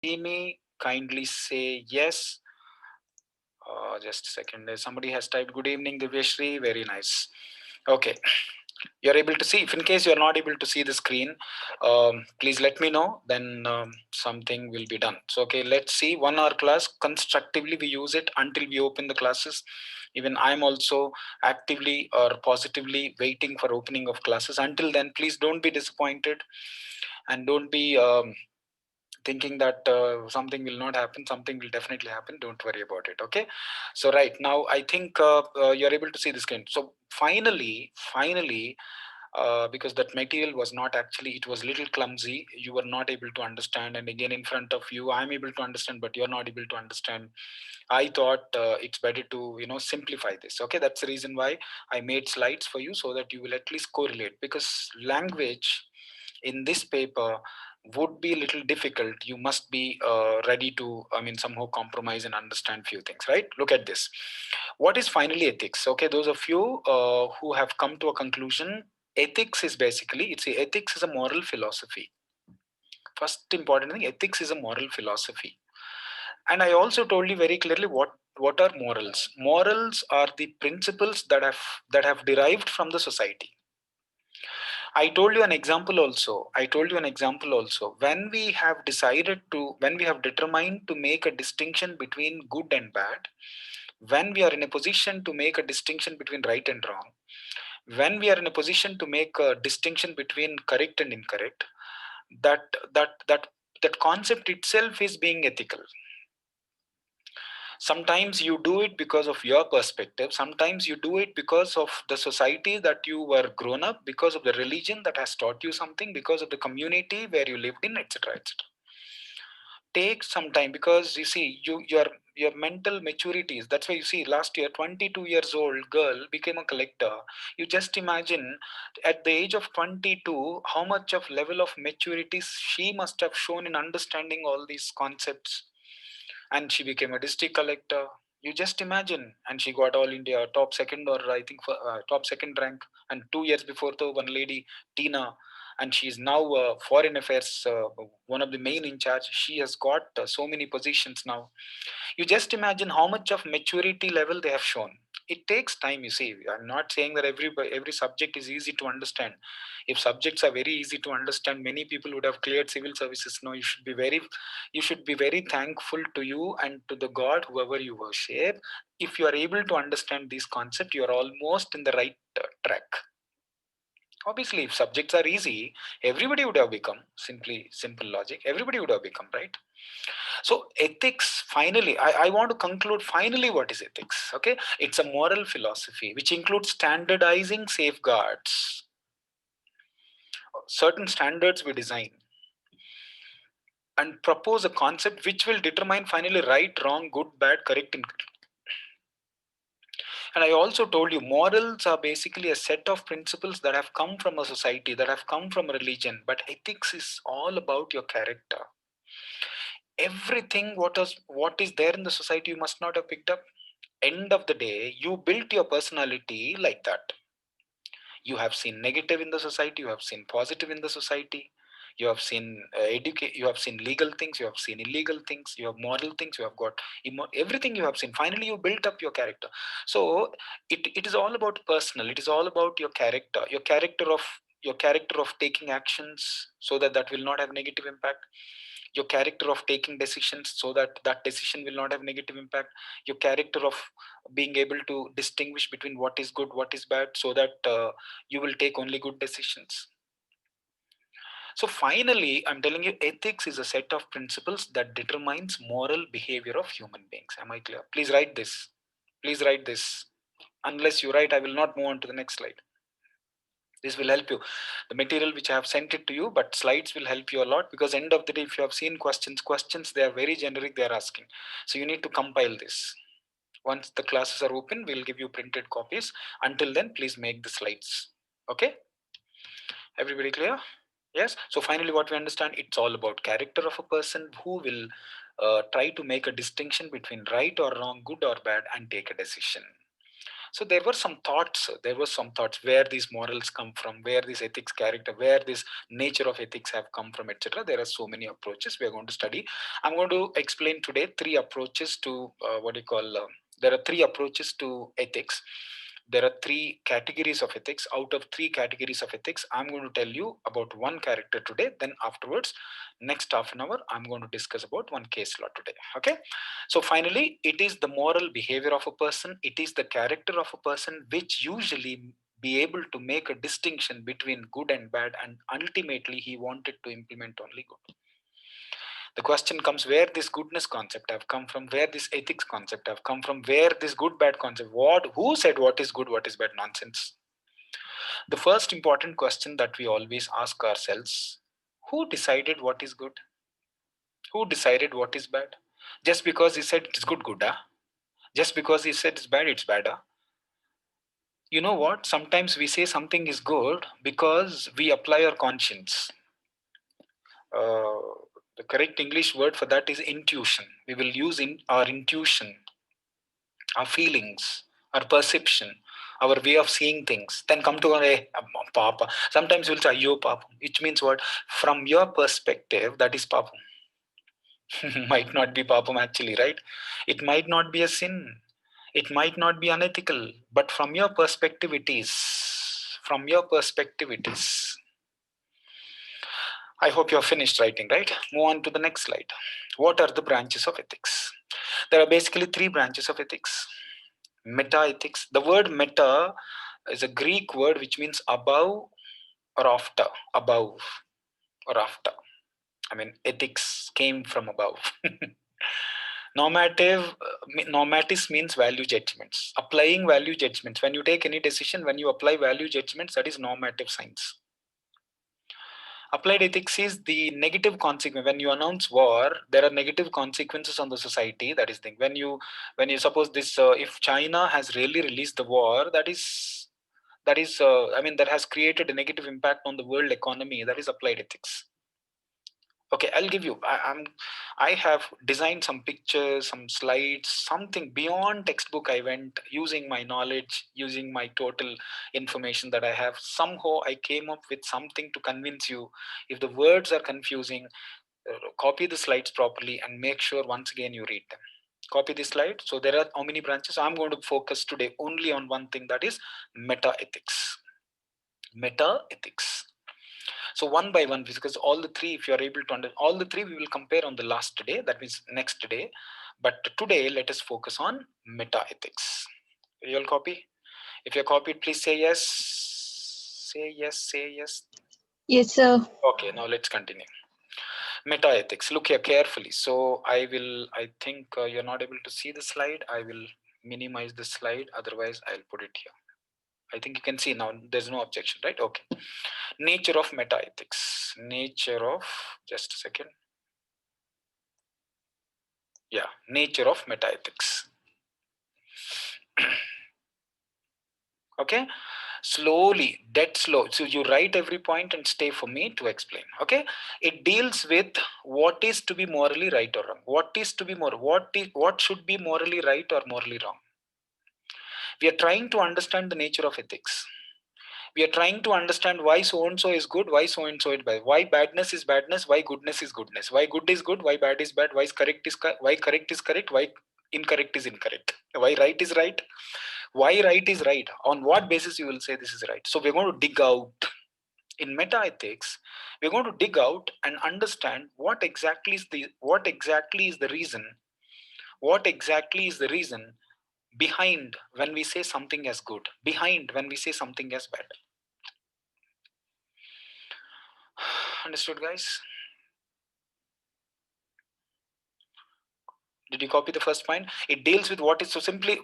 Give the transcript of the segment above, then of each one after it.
See me, kindly say yes. Just a second. Somebody has typed good evening, Divyashri. Very nice. Okay, you're able to see. If in case you're not able to see the screen, please let me know. Then something will be done. So okay, let's see. 1 hour class. Constructively, we use it until we open the classes. Even I'm also actively or positively waiting for opening of classes. Until then, please don't be disappointed and don't be thinking that something will not happen. Something will definitely happen. Don't worry about it. Okay. So right now I think you're able to see the screen. So finally, because that material was not actually, it was little clumsy, you were not able to understand, and again in front of you I'm able to understand but you're not able to understand. I thought it's better to simplify this. Okay, that's the reason why I made slides for you, so that you will at least correlate, because language in this paper would be a little difficult. You must be ready to, I mean, somehow compromise and understand few things, right? Look at this. What is finally ethics? Okay, those of you who have come to a conclusion, ethics is basically, it's a, ethics is a moral philosophy. First important thing, ethics is a moral philosophy. And I also told you very clearly what are morals. Morals are the principles that have derived from the society. I told you an example also. I told you an example also. When we have determined to make a distinction between good and bad, when we are in a position to make a distinction between right and wrong, when we are in a position to make a distinction between correct and incorrect, that that that that concept itself is being ethical. Sometimes you do it because of your perspective, sometimes you do it because of the society that you were grown up, because of the religion that has taught you something, because of the community where you lived in, etc., etc. Take some time, because you see, your mental maturities, that's why you see last year 22 years old girl became a collector. You just imagine, at the age of 22, how much of level of maturity she must have shown in understanding all these concepts. And she became a district collector. You just imagine, and she got all India top second, or I think for, top second rank. And 2 years before, the one lady, Tina, and she is now foreign affairs, one of the main in charge. She has got so many positions now. You just imagine how much of maturity level they have shown. It takes time, you see. I'm not saying that every subject is easy to understand. If subjects are very easy to understand, many people would have cleared civil services. No, you should be very thankful to you and to the God whoever you worship. If you are able to understand this concept, you are almost in the right track. Obviously, if subjects are easy, everybody would have become, simply simple logic, everybody would have become, right? So ethics, finally, I want to conclude finally what is ethics. Okay, it's a moral philosophy which includes standardizing safeguards. Certain standards we design and propose a concept which will determine finally right, wrong, good, bad, correct, incorrect. And I also told you morals are basically a set of principles that have come from a society, that have come from a religion. But ethics is all about your character. Everything what is there in the society you must not have picked up. End of the day, you built your personality like that. You have seen negative in the society, you have seen positive in the society, you have seen you have seen legal things, you have seen illegal things, you have moral things, you have got everything you have seen. Finally you built up your character. So it is all about personal, it is all about your character, your character of taking actions so that that will not have negative impact, your character of taking decisions so that that decision will not have negative impact, your character of being able to distinguish between what is good, what is bad, so that you will take only good decisions. So finally, I'm telling you, ethics is a set of principles that determines moral behavior of human beings. Am I clear? Please write this. Please write this. Unless you write, I will not move on to the next slide. This will help you, the material which I have sent it to you, but slides will help you a lot, because end of the day, if you have seen questions, they are very generic, they are asking. So you need to compile this. Once the classes are open, we'll give you printed copies. Until then, please make the slides. Okay, everybody clear? Yes. So finally what we understand, it's all about character of a person who will try to make a distinction between right or wrong, good or bad, and take a decision. So there were some thoughts, where these morals come from, where this ethics character, where this nature of ethics have come from, etc. There are so many approaches we are going to study. I'm going to explain today three approaches to there are three approaches to ethics. There are three categories of ethics. Out of three categories of ethics, I'm going to tell you about one character today. Then afterwards, next half an hour, I'm going to discuss about one case law today. Okay. So finally, it is the moral behavior of a person. It is the character of a person which usually be able to make a distinction between good and bad, and ultimately he wanted to implement only good. The question comes where this goodness concept have come from, where this ethics concept have come from, where this good bad concept, who said what is good, what is bad? Nonsense. The first important question that we always ask ourselves, who decided what is good? Who decided what is bad? Just because he said it's good, good, ah? Just because he said it's bad, ah? You know what? Sometimes we say something is good because we apply our conscience. Uh, the correct English word for that is intuition. We will use our intuition, our feelings, our perception, our way of seeing things. Then come to papa. Sometimes we'll say yo papa, which means what? From your perspective, that is papa. Might not be papam actually, right? It might not be a sin. It might not be unethical, but from your perspective, it is. From your perspective, it is. I hope you're finished writing, right? Move on to the next slide. What are the branches of ethics? There are basically three branches of ethics. Meta ethics. The word meta is a Greek word which means above or after. Above or after. I mean, ethics came from above. Normative means value judgments. Applying value judgments. When you take any decision, when you apply value judgments, that is normative science. Applied ethics is the negative consequence. When you announce war, there are negative consequences on the society. That is the thing. When you suppose this, if China has really released the war, that has created a negative impact on the world economy. That is applied ethics. Okay, I'll give you. I have designed some pictures, some slides, something beyond textbook. I went using my knowledge, using my total information that I have. Somehow I came up with something to convince you. If the words are confusing, copy the slides properly and make sure once again you read them. Copy the slide. So there are how many branches? I'm going to focus today only on one thing, that is meta ethics. Meta ethics. So one by one, because all the three, if you are able to understand all the three, we will compare on the last day, that means next day. But today, let us focus on meta ethics. You'll copy? If you're copied, please say yes. Say yes, say yes. Yes, sir. Okay, now let's continue. Meta ethics. Look here carefully. So I think you're not able to see the slide. I will minimize the slide. Otherwise, I'll put it here. I think you can see now. There's no objection, right? Okay. Nature of meta ethics. Nature of, just a second. Yeah, nature of meta ethics. Okay, slowly, dead slow. So you write every point and stay for me to explain. Okay, it deals with what is to be morally right or wrong. What is to be what should be morally right or morally wrong. We are trying to understand the nature of ethics. We are trying to understand why so and so is good, why so and so is bad, why badness is badness, why goodness is goodness, why good is good, why bad is bad, why why correct is correct, why incorrect is incorrect, why right is right, why right is right, on what basis you will say this is right. So we're going to dig out in meta ethics. We're going to dig out and understand what exactly is the reason behind when we say something as good, behind when we say something as bad. Understood, guys? Did you copy the first point? It deals with what is so simply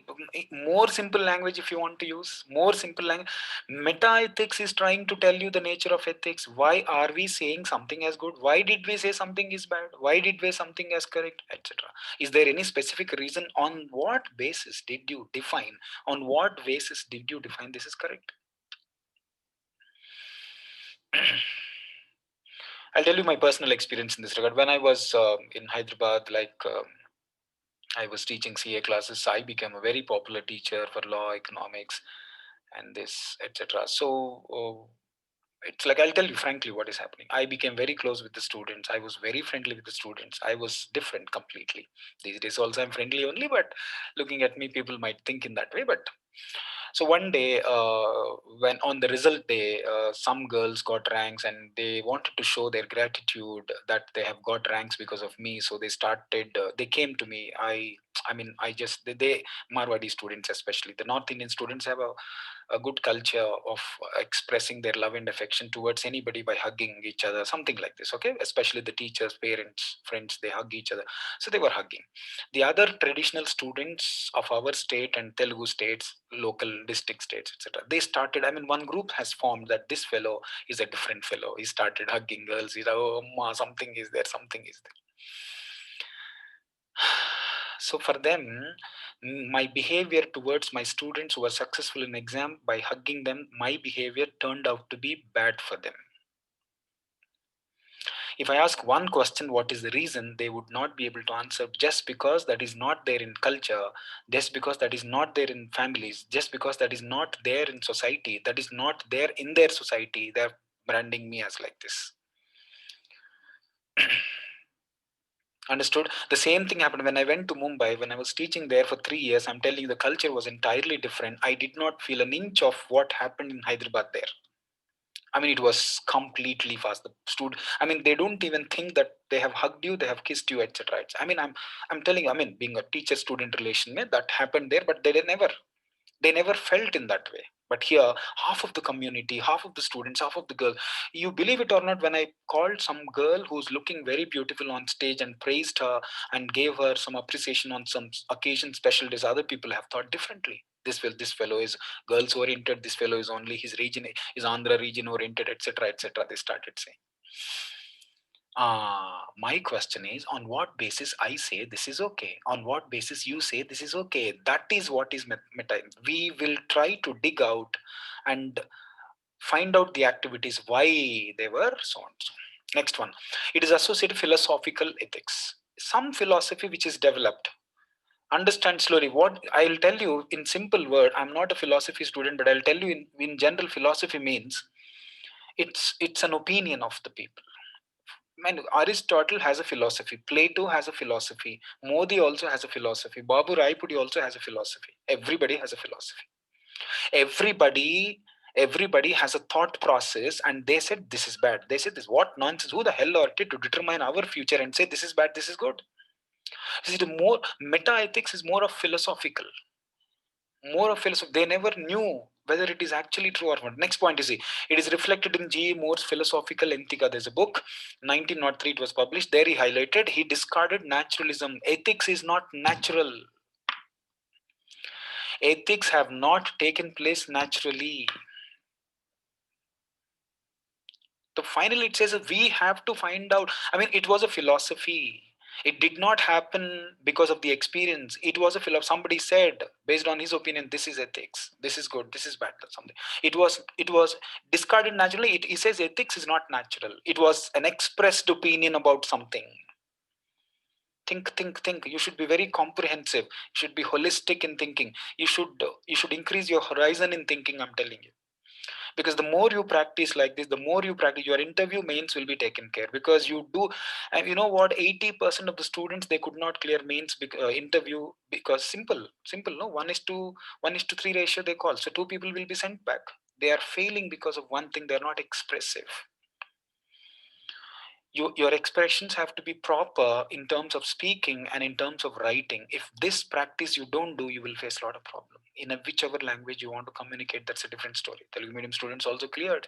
more simple language. If you want to use more simple language, meta ethics is trying to tell you the nature of ethics. Why are we saying something as good? Why did we say something is bad? Why did we say something as correct, etc.? Is there any specific reason? On what basis did you define? On what basis did you define this is correct? I'll tell you my personal experience in this regard. When I was in Hyderabad, like I was teaching CA classes. I became a very popular teacher for law, economics, and this, etc. So it's like, I'll tell you frankly what is happening. I became very close with the students. I was very friendly with the students. I was different completely. These days also I'm friendly only, but looking at me, people might think in that way. But so one day, when on the result day, some girls got ranks and they wanted to show their gratitude that they have got ranks because of me. So they started. They came to me. I mean, I just they Marwadi students, especially the North Indian students, have a good culture of expressing their love and affection towards anybody by hugging each other, something like this. Okay, especially the teachers, parents, friends, they hug each other. So they were hugging. The other traditional students of our state and Telugu states, local district states, etc., they started. I mean, one group has formed that this fellow is a different fellow. He started hugging girls. He's, oh, ma, something is there, something is there. So for them, my behavior towards my students who were successful in exam, by hugging them, my behavior turned out to be bad for them. If I ask one question, what is the reason, they would not be able to answer, just because that is not there in culture, just because that is not there in families, just because that is not there in society, that is not there in their society. They're branding me as like this. Understood? The same thing happened when I went to Mumbai. When I was teaching there for 3 years, I'm telling you, the culture was entirely different. I did not feel an inch of what happened in Hyderabad there. I mean, it was completely fast. The student, I mean, they don't even think that they have hugged you, they have kissed you, etc. I mean, I'm telling you, I mean, being a teacher-student relation, that happened there, but they never felt in that way. But here, half of the community, half of the students, half of the girls, you believe it or not, when I called some girl who's looking very beautiful on stage and praised her and gave her some appreciation on some occasion, special days, other people have thought differently. This fellow is girls oriented, this fellow is only his region, is Andhra region oriented, etc., etc. They started saying. My question is, on what basis I say this is okay? On what basis you say this is okay? That is what is meta. We will try to dig out and find out the activities why they were so on. So. Next one, it is associated philosophical ethics. Some philosophy which is developed. Understand slowly. What I'll tell you in simple word. I'm not a philosophy student, but I'll tell you in general, philosophy means it's an opinion of the people. Man, Aristotle has a philosophy. Plato has a philosophy. Modi also has a philosophy. Babu Raipudi also has a philosophy. Everybody has a philosophy. Everybody, everybody has a thought process, and they said this is bad. They said this. What nonsense? Who the hell are they to determine our future and say this is bad, this is good? See, the more meta ethics is more of philosophical, more of philosophy. They never knew whether it is actually true or not. Next point is, see, it is reflected in G. Moore's Philosophical Ethica. There's a book, 1903, it was published. There he highlighted, he discarded naturalism. Ethics is not natural. Ethics have not taken place naturally. So finally, it says we have to find out. I mean, it was a philosophy. It did not happen because of the experience. It was a philosophy. Somebody said, based on his opinion, this is ethics. This is good. This is bad. Something. It was discarded naturally. He says ethics is not natural. It was an expressed opinion about something. Think. You should be very comprehensive. You should be holistic in thinking. You should increase your horizon in thinking. I'm telling you, because the more you practice like this, the more you practice, your interview mains will be taken care, because you do. And you know what, 80% of the students, they could not clear mains interview, because simple, no, 1:3 ratio they call, so two people will be sent back. They are failing because of one thing, they're not expressive. Your expressions have to be proper in terms of speaking and in terms of writing. If this practice you don't do, you will face a lot of problem in whichever language you want to communicate. That's a different story. Telugu medium students also cleared.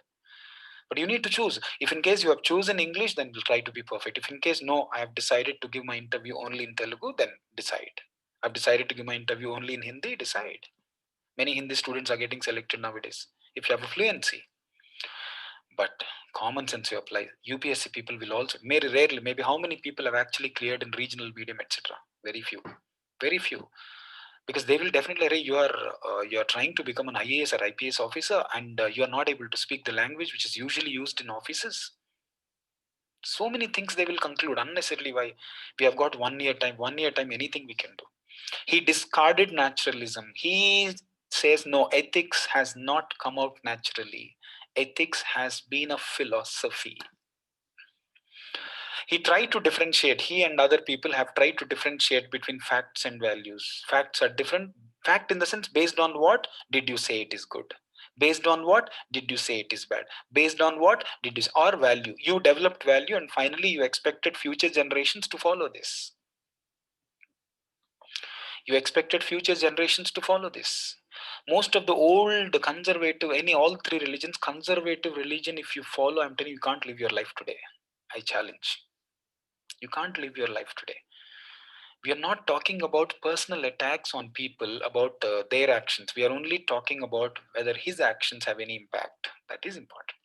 But you need to choose. If in case you have chosen English, then we'll try to be perfect. If in case, no, I have decided to give my interview only in Telugu, then decide. I've decided to give my interview only in Hindi, decide. Many Hindi students are getting selected nowadays if you have a fluency. But common sense you apply. UPSC people will also, very rarely, maybe how many people have actually cleared in regional medium, etc. Very few. Very few. Because they will definitely say you are trying to become an IAS or IPS officer, and you are not able to speak the language which is usually used in offices. So many things they will conclude unnecessarily. Why? We have got 1 year time. 1 year time, anything we can do. He discarded naturalism. He says, no, ethics has not come out naturally. Ethics has been a philosophy. He tried to differentiate, he and other people have tried to differentiate between facts and values. Facts are different. Fact in the sense, based on what did you say it is good? Based on what did you say it is bad? Based on what did you say? Or value. You developed value and finally you expected future generations to follow this. You expected future generations to follow this. Most of the old conservative, all three religions, conservative religion, if you follow, I'm telling you, you can't live your life today. I challenge. You can't live your life today. We are not talking about personal attacks on people, about their actions. We are only talking about whether his actions have any impact. That is important.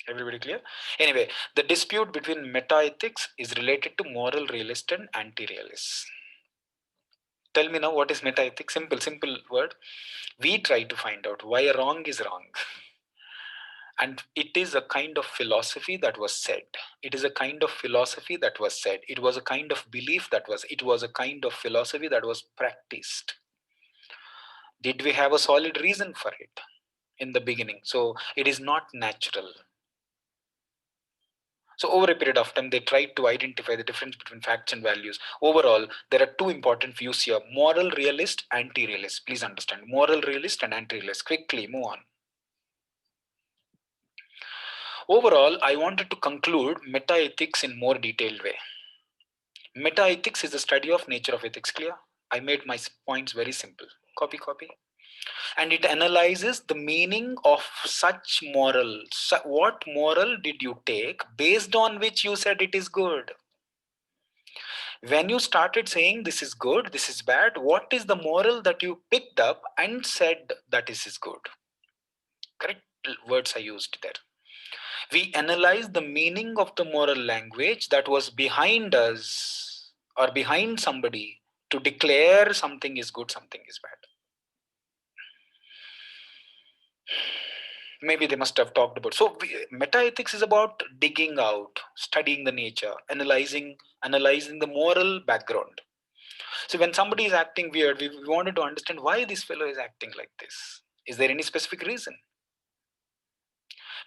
Everybody clear? Anyway, the dispute between meta-ethics is related to moral realist and anti-realist. Tell me now, what is meta-ethics? Simple word. We try to find out why wrong is wrong. And it is a kind of philosophy that was said. It is a kind of philosophy that was said. It was a kind of belief it was a kind of philosophy that was practiced. Did we have a solid reason for it in the beginning? So it is not natural. So over a period of time, they tried to identify the difference between facts and values. Overall, there are two important views here: moral realist, anti-realist. Please understand, moral realist and anti-realist. Quickly move on. Overall, I wanted to conclude meta-ethics in more detailed way. Meta-ethics is the study of nature of ethics. Clear? I made my points very simple. Copy. And it analyzes the meaning of such moral. What moral did you take based on which you said it is good? When you started saying this is good, this is bad, what is the moral that you picked up and said that this is good? Correct words I used there. We analyze the meaning of the moral language that was behind us or behind somebody to declare something is good, something is bad. Maybe they must have talked about. So meta-ethics is about digging out, studying the nature, analyzing the moral background. So when somebody is acting weird, we wanted to understand why this fellow is acting like this. Is there any specific reason?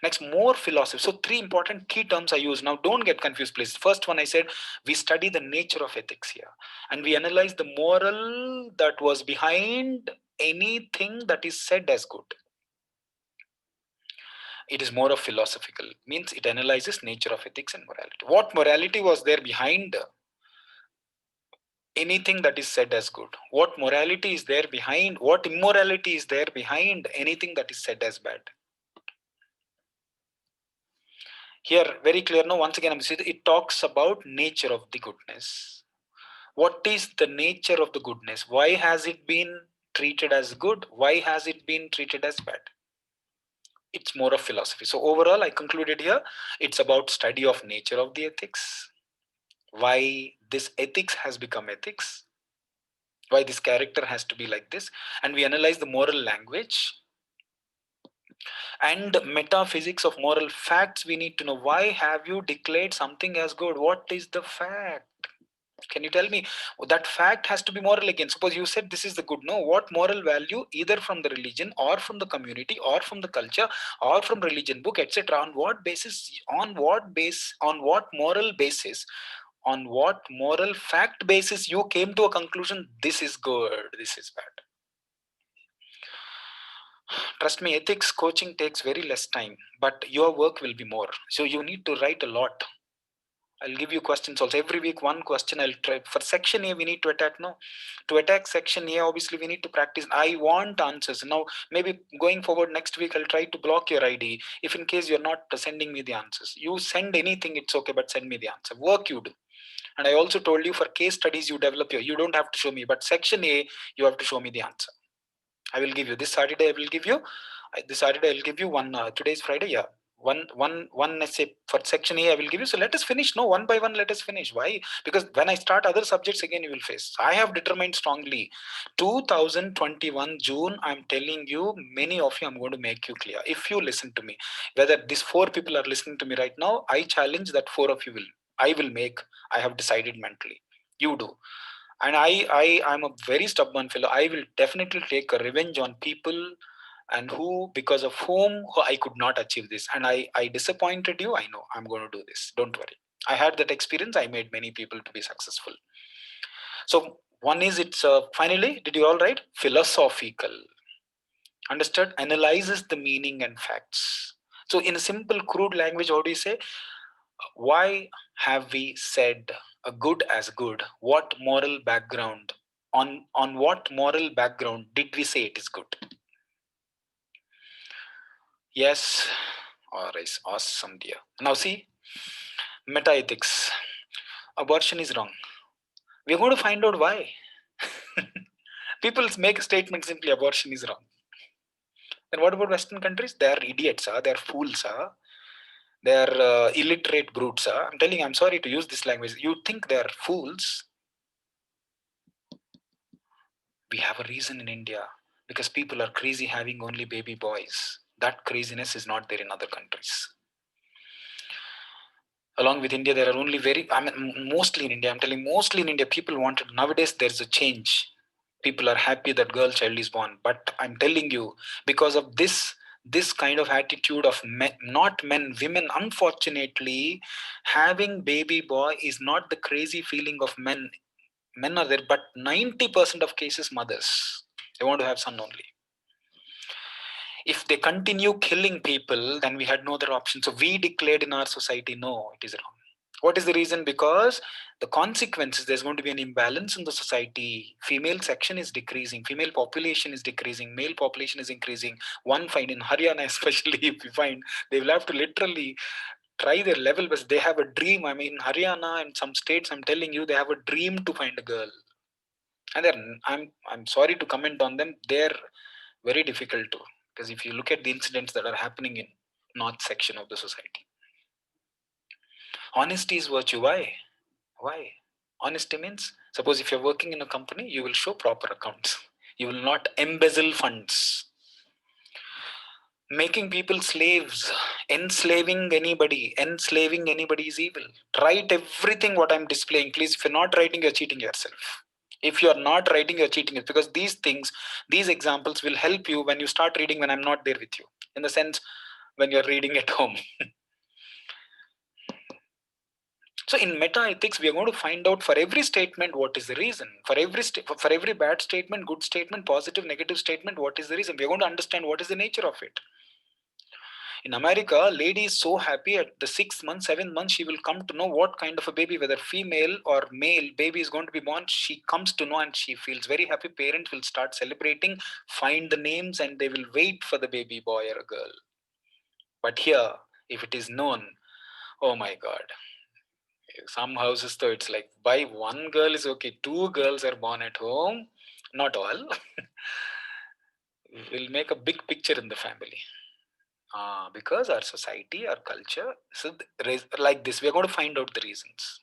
Next, more philosophy. So three important key terms I use. Now don't get confused, please. First one I said, we study the nature of ethics here. And we analyze the moral that was behind anything that is said as good. It is more of philosophical, means it analyzes nature of ethics and morality. What morality was there behind anything that is said as good? What morality is there behind? What immorality is there behind anything that is said as bad? Here, very clear now, once again, it talks about nature of the goodness. What is the nature of the goodness? Why has it been treated as good? Why has it been treated as bad? It's more of philosophy. So overall, I concluded here, it's about study of nature of the ethics, why this ethics has become ethics, why this character has to be like this, and we analyze the moral language and metaphysics of moral facts. We need to know, why have you declared something as good? What is the fact? Can you tell me? That fact has to be moral again. Suppose you said this is the good. No, what moral value, either from the religion or from the community or from the culture or from religion book, etc. On what basis? On what moral basis? On what moral fact basis you came to a conclusion, this is good, this is bad? Trust me, ethics coaching takes very less time, but your work will be more. So you need to write a lot. I'll give you questions also. Every week, one question I'll try. For section A, we need to attack. No, to attack section A, obviously, we need to practice. I want answers. Now, maybe going forward next week, I'll try to block your ID. If in case you're not sending me the answers, you send anything, it's okay, but send me the answer. Work you do. And I also told you, for case studies, you develop you don't have to show me, but section A, you have to show me the answer. I will give you this Saturday. I'll give you one. Today's Friday. Yeah, one essay for section A I will give you. So let us finish. No, one by one, let us finish. Why? Because when I start other subjects again, you will face. I have determined strongly, 2021 June. I'm telling you, many of you, I'm going to make you clear. If you listen to me, whether these 4 people are listening to me right now, I challenge that 4 of you will. I will make. I have decided mentally. You do. And I'm a very stubborn fellow. I will definitely take a revenge on people and who, because of who I could not achieve this. And I disappointed you. I know I'm going to do this. Don't worry. I had that experience. I made many people to be successful. So one is, it's finally, did you all write? Philosophical. Understood? Analyzes the meaning and facts. So in a simple, crude language, how do you say? Why have we said a good as good? What moral background? On what moral background did we say it is good? Yes, or is awesome, dear. Now see, meta ethics. Abortion is wrong. We're going to find out why. People make a statement simply abortion is wrong. Then what about Western countries? They are idiots, they are fools, they are illiterate brutes. I'm telling you, I'm sorry to use this language. You think they are fools? We have a reason in India because people are crazy having only baby boys. That craziness is not there in other countries. Along with India, there are only mostly in India, I'm telling mostly in India, people wanted, nowadays there's a change. People are happy that girl child is born. But I'm telling you, because of this kind of attitude of men, not men, women, unfortunately, having baby boy is not the crazy feeling of men. Men are there, but 90% of cases, mothers. They want to have son only. If they continue killing people, then we had no other option. So we declared in our society, no, it is wrong. What is the reason? Because the consequences, there's going to be an imbalance in the society. Female section is decreasing, female population is decreasing, male population is increasing. One find in Haryana, especially, if you find, they will have to literally try their level best. They have a dream. I mean, Haryana and some states, I'm telling you, they have a dream to find a girl. And I'm sorry to comment on them. They're very difficult to, because if you look at the incidents that are happening in north section of the society, honesty is virtue. Why honesty means, suppose if you're working in a company, you will show proper accounts, you will not embezzle funds. Making people slaves, enslaving anybody is evil. Write everything what I'm displaying, please. If you're not writing, you're cheating yourself. If you're not writing, you're cheating it, because these things, these examples will help you when you start reading when I'm not there with you, in the sense when you're reading at home. So in meta ethics, we are going to find out for every statement what is the reason. For every bad statement, good statement, positive, negative statement, what is the reason. We are going to understand what is the nature of it. In America, lady is so happy at the 6th month, 7th month, she will come to know what kind of a baby, whether female or male baby is going to be born. She comes to know and she feels very happy. Parents will start celebrating, find the names, and they will wait for the baby boy or a girl. But here, if it is known, oh my God. Some houses, though, it's like, by one girl is okay, two girls are born at home, not all. Will make a big picture in the family. Because our society, our culture, so like this, we're going to find out the reasons.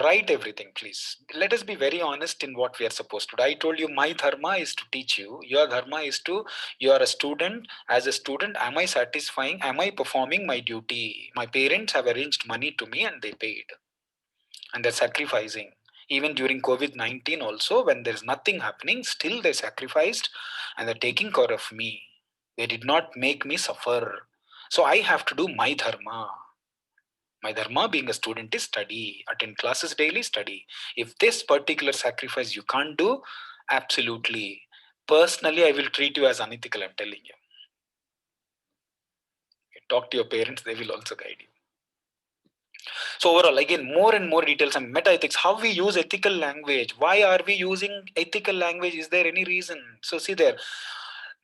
Write everything, please. Let us be very honest in what we are supposed to do. I told you my dharma is to teach you. Your dharma is to, you are a student. As a student, am I satisfying? Am I performing my duty? My parents have arranged money to me and they paid. And they're sacrificing. Even during COVID-19 also, when there's nothing happening, still they sacrificed and they're taking care of me. They did not make me suffer. So I have to do my dharma. My dharma being a student is study, attend classes daily, study. If this particular sacrifice you can't do, absolutely. Personally, I will treat you as unethical, I'm telling you. Talk to your parents, they will also guide you. So overall, again, more and more details on meta ethics, how we use ethical language. Why are we using ethical language? Is there any reason? So see there,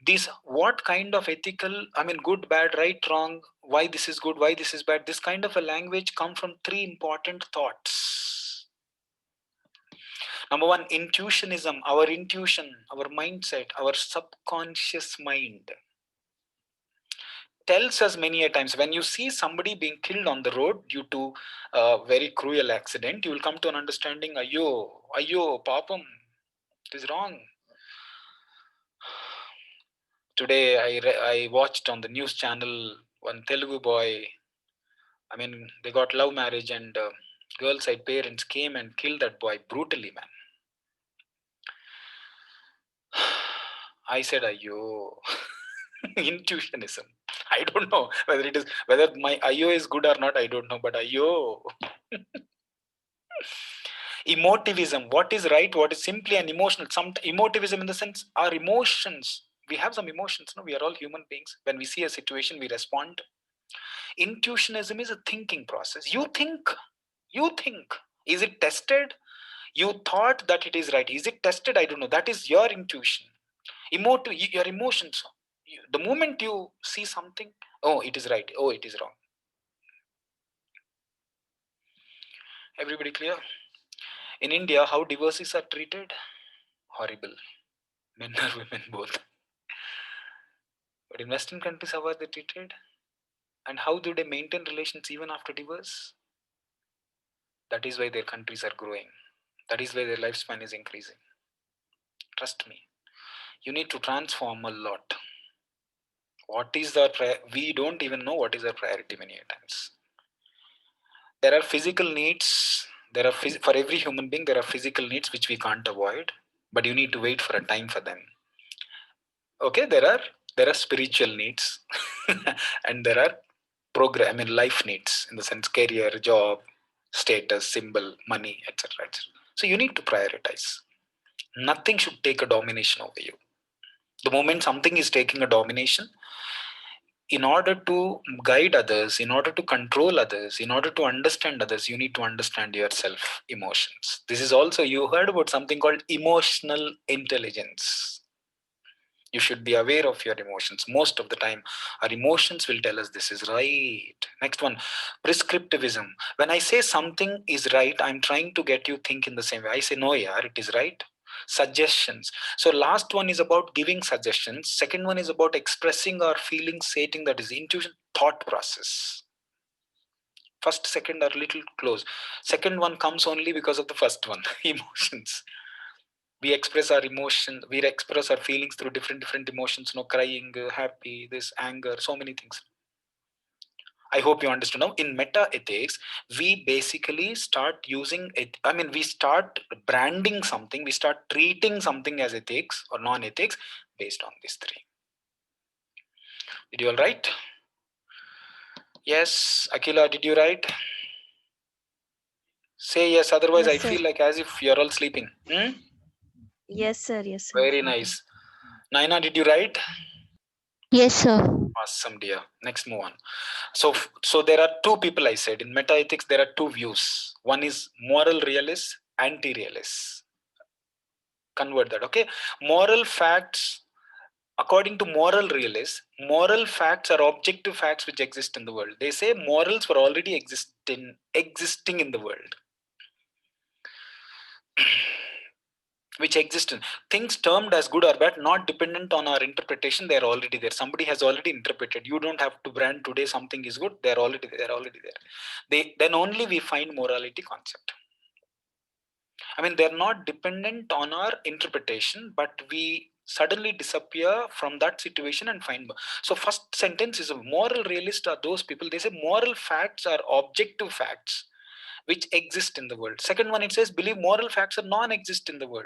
this, what kind of ethical, I mean, good, bad, right, wrong, why this is good, why this is bad, this kind of a language come from three important thoughts. Number one, intuitionism, our intuition, our mindset, our subconscious mind tells us many a times, when you see somebody being killed on the road due to a very cruel accident, you will come to an understanding, ayo, papam, it is wrong. Today I watched on the news channel one Telugu boy. I mean, they got love marriage and Girl side parents came and killed that boy brutally, man. I said, "Ayo." Intuitionism. I don't know whether my IO is good or not. I don't know, but IO. Emotivism. What is right? What is simply an emotional? Some emotivism in the sense our emotions. We have some emotions. No, we are all human beings. When we see a situation, we respond. Intuitionism is a thinking process. You think. You think. Is it tested? You thought that it is right. Is it tested? I don't know. That is your intuition. Your emotions. The moment you see something, oh, it is right. Oh, it is wrong. Everybody clear? In India, how divorces are treated? Horrible. Men or women both. But in Western countries, how are they treated? And how do they maintain relations even after divorce? That is why their countries are growing. That is why their lifespan is increasing. Trust me. You need to transform a lot. What is our we don't even know what is our priority many times. There are physical needs. There are for every human being there are physical needs which we can't avoid, but you need to wait for a time for them. Okay, there are spiritual needs and there are life needs in the sense career, job, status, symbol, money, etc, etc. So you need to prioritize. Nothing should take a domination over you. The moment something is taking a domination, in order to guide others, in order to control others, in order to understand others, you need to understand yourself, emotions. This is also, you heard about something called emotional intelligence. You should be aware of your emotions. Most of the time our emotions will tell us this is right. Next one, prescriptivism. When I say something is right, I'm trying to get you think in the same way. I say no, yeah, it is right. Suggestions. So last one is about giving suggestions. Second one is about expressing our feelings, stating, that is intuition, thought process. First, second are little close. Second one comes only because of the first one. Emotions. We express our emotions, we express our feelings through different emotions, crying, happy, this, anger, so many things. I hope you understand. Now in meta ethics, we basically start using it. We start branding something, we start treating something as ethics or non-ethics based on these three. Did you all write? Yes. Akila, did you write? Say yes, otherwise Yes, I sir. feel like as if you're all sleeping. Yes, sir. Yes, sir. Very nice. Naina, did you write? Yes, sir. Awesome, dear. Next, move on. So there are two people. I said in meta ethics there are two views. One is moral realist, anti-realist. Convert that, okay? Moral facts. According to moral realists, moral facts are objective facts which exist in the world. They say morals were already existing in the world, which exist in things termed as good or bad, not dependent on our interpretation. They are already there. Somebody has already interpreted. You don't have to brand today something is good. They're already there. Then only we find morality concept. They're not dependent on our interpretation, but we suddenly disappear from that situation and find. So first sentence is a moral realist are those people. They say moral facts are objective facts which exist in the world. Second one, it says believe moral facts are non-exist in the world.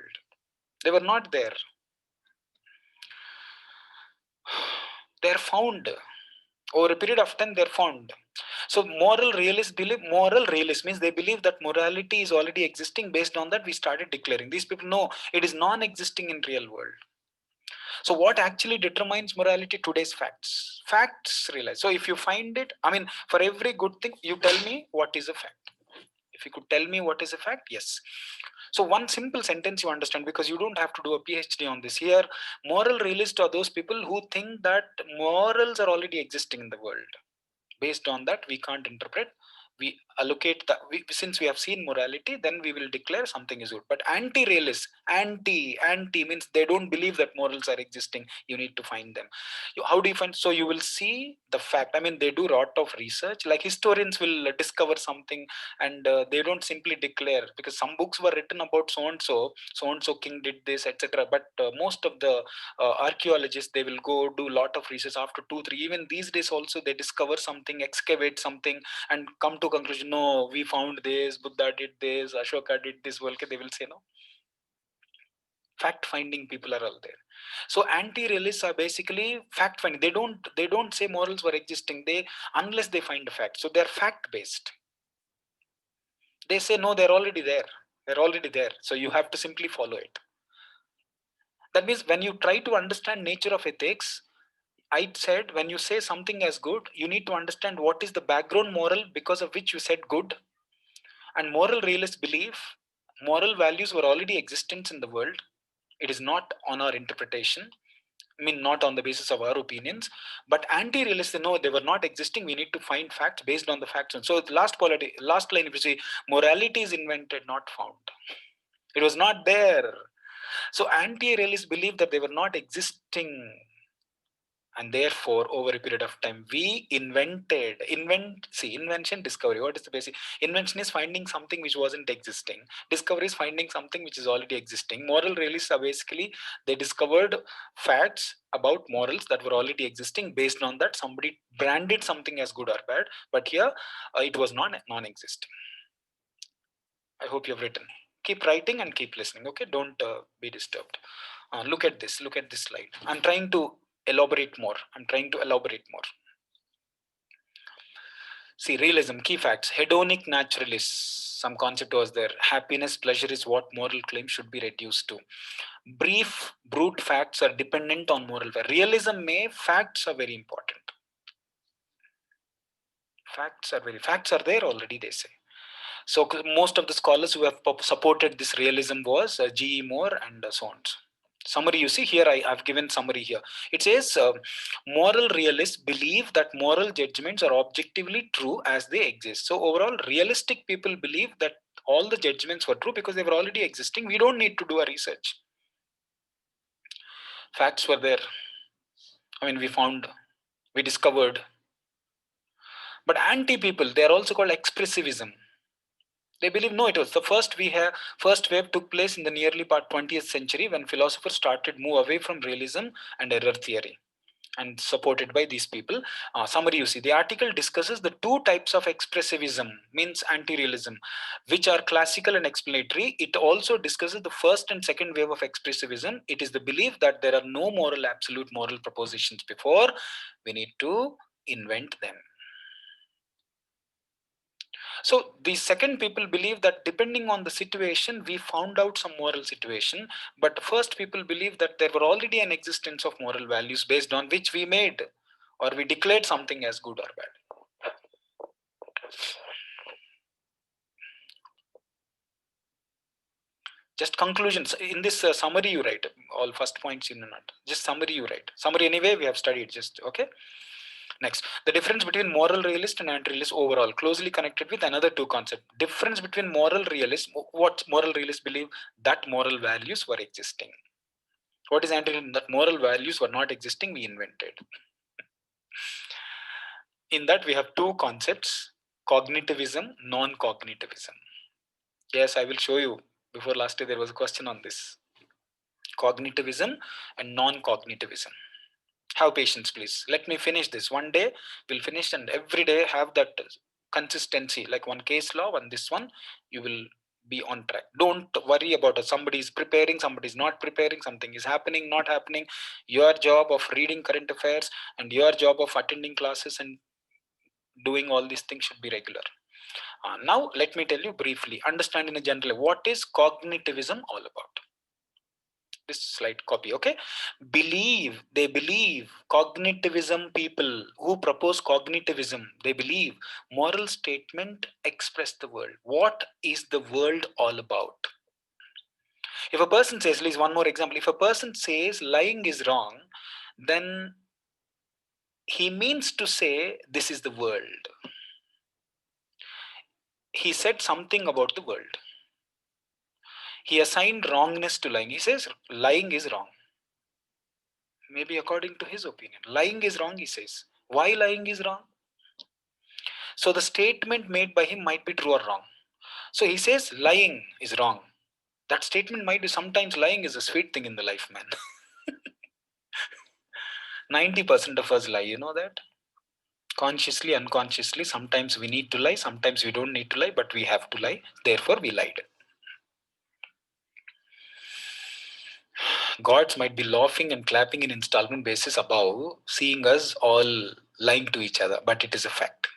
They were not there. They're found. Over a period of time, they're found. So moral realist means they believe that morality is already existing. Based on that, we started declaring. These people know it is non-existing in real world. So what actually determines morality? Today's facts. Facts realize. So if you find it, for every good thing, you tell me what is a fact. If you could tell me what is a fact, yes. So one simple sentence you understand, because you don't have to do a PhD on this here. Moral realists are those people who think that morals are already existing in the world. Based on that, we can't interpret. We allocate that. Since we have seen morality, then we will declare something is good. But anti-realist, anti means they don't believe that morals are existing. You need to find them. How do you find? So you will see the fact. They do a lot of research. Like historians will discover something, and they don't simply declare, because some books were written about so and so king did this, etc. But most of the archaeologists, they will go do a lot of research after 2 3. Even these days also they discover something, excavate something, and come to conclusion no, we found this, Buddha did this, Ashoka did this, they will say no. Fact finding people are all there. So anti-realists are basically fact finding. They don't say morals were existing, unless they find a fact. So they're fact based. They say no, they're already there, so you have to simply follow it. That means when you try to understand nature of ethics, I said when you say something as good, you need to understand what is the background moral because of which you said good. And moral realists believe moral values were already existent in the world. It is not on our interpretation. I mean, not on the basis of our opinions. But anti-realists, no, they were not existing. We need to find facts based on the facts. And so the last line, if you see, morality is invented, not found. It was not there. So anti-realists believe that they were not existing, and therefore over a period of time we invention, discovery. What is the basic? Invention is finding something which wasn't existing. Discovery is finding something which is already existing. Moral realists are basically, they discovered facts about morals that were already existing. Based on that, somebody branded something as good or bad, but here it was non-existing. I hope you've written. Keep writing and keep listening, okay? Don't be disturbed. Look at this slide. I'm trying to elaborate more. See, realism, key facts. Hedonic naturalists, some concept was there. Happiness, pleasure is what moral claims should be reduced to. Brief, brute facts are dependent on moral value. Realism facts are very important. Facts are there already, they say. So most of the scholars who have supported this realism was G.E. Moore and so on. Summary, you see here, I've given summary here. It says moral realists believe that moral judgments are objectively true as they exist. So overall, realistic people believe that all the judgments were true because they were already existing. We don't need to do a research. Facts were there. I mean, we discovered. But anti-people, they are also called expressivism. They believe no, it was the first wave took place in the nearly part 20th century when philosophers started move away from realism and error theory, and supported by these people. Summary, you see, the article discusses the two types of expressivism, means anti-realism, which are classical and explanatory. It also discusses the first and second wave of expressivism. It is the belief that there are no absolute moral propositions before. We need to invent them. So the second people believe that depending on the situation, we found out some moral situation. But first people believe that there were already an existence of moral values based on which we made or we declared something as good or bad. Just conclusions. In this summary you write, all first points you know not. Just summary you write. Summary anyway we have studied, just okay. Next, the difference between moral realist and anti-realist overall closely connected with another two concepts. Difference between moral realist, what moral realists believe that moral values were existing. What is anti-realist? That moral values were not existing, we invented. In that we have two concepts, cognitivism, non-cognitivism. Yes, I will show you. Before last day there was a question on this. Cognitivism and non-cognitivism. Have patience, please. Let me finish this. One day we'll finish, and every day have that consistency, like one case law and this one, you will be on track. Don't worry about it. Somebody is preparing, somebody is not preparing, something is happening, not happening. Your job of reading current affairs and your job of attending classes and doing all these things should be regular. Now let me tell you briefly, understand in a general, what is cognitivism all about. This slide copy, okay. They believe cognitivism, people who propose cognitivism, they believe moral statement express the world. What is the world all about? If a person says, please, one more example, if a person says lying is wrong, then he means to say this is the world. He said something about the world. He assigned wrongness to lying. He says lying is wrong. Maybe according to his opinion. Lying is wrong, he says. Why lying is wrong? So the statement made by him might be true or wrong. So he says lying is wrong. That statement might be, sometimes lying is a sweet thing in the life, man. 90% of us lie, you know that? Consciously, unconsciously, sometimes we need to lie, sometimes we don't need to lie, but we have to lie. Therefore, we lied. Gods might be laughing and clapping in installment basis above, seeing us all lying to each other, but it is a fact.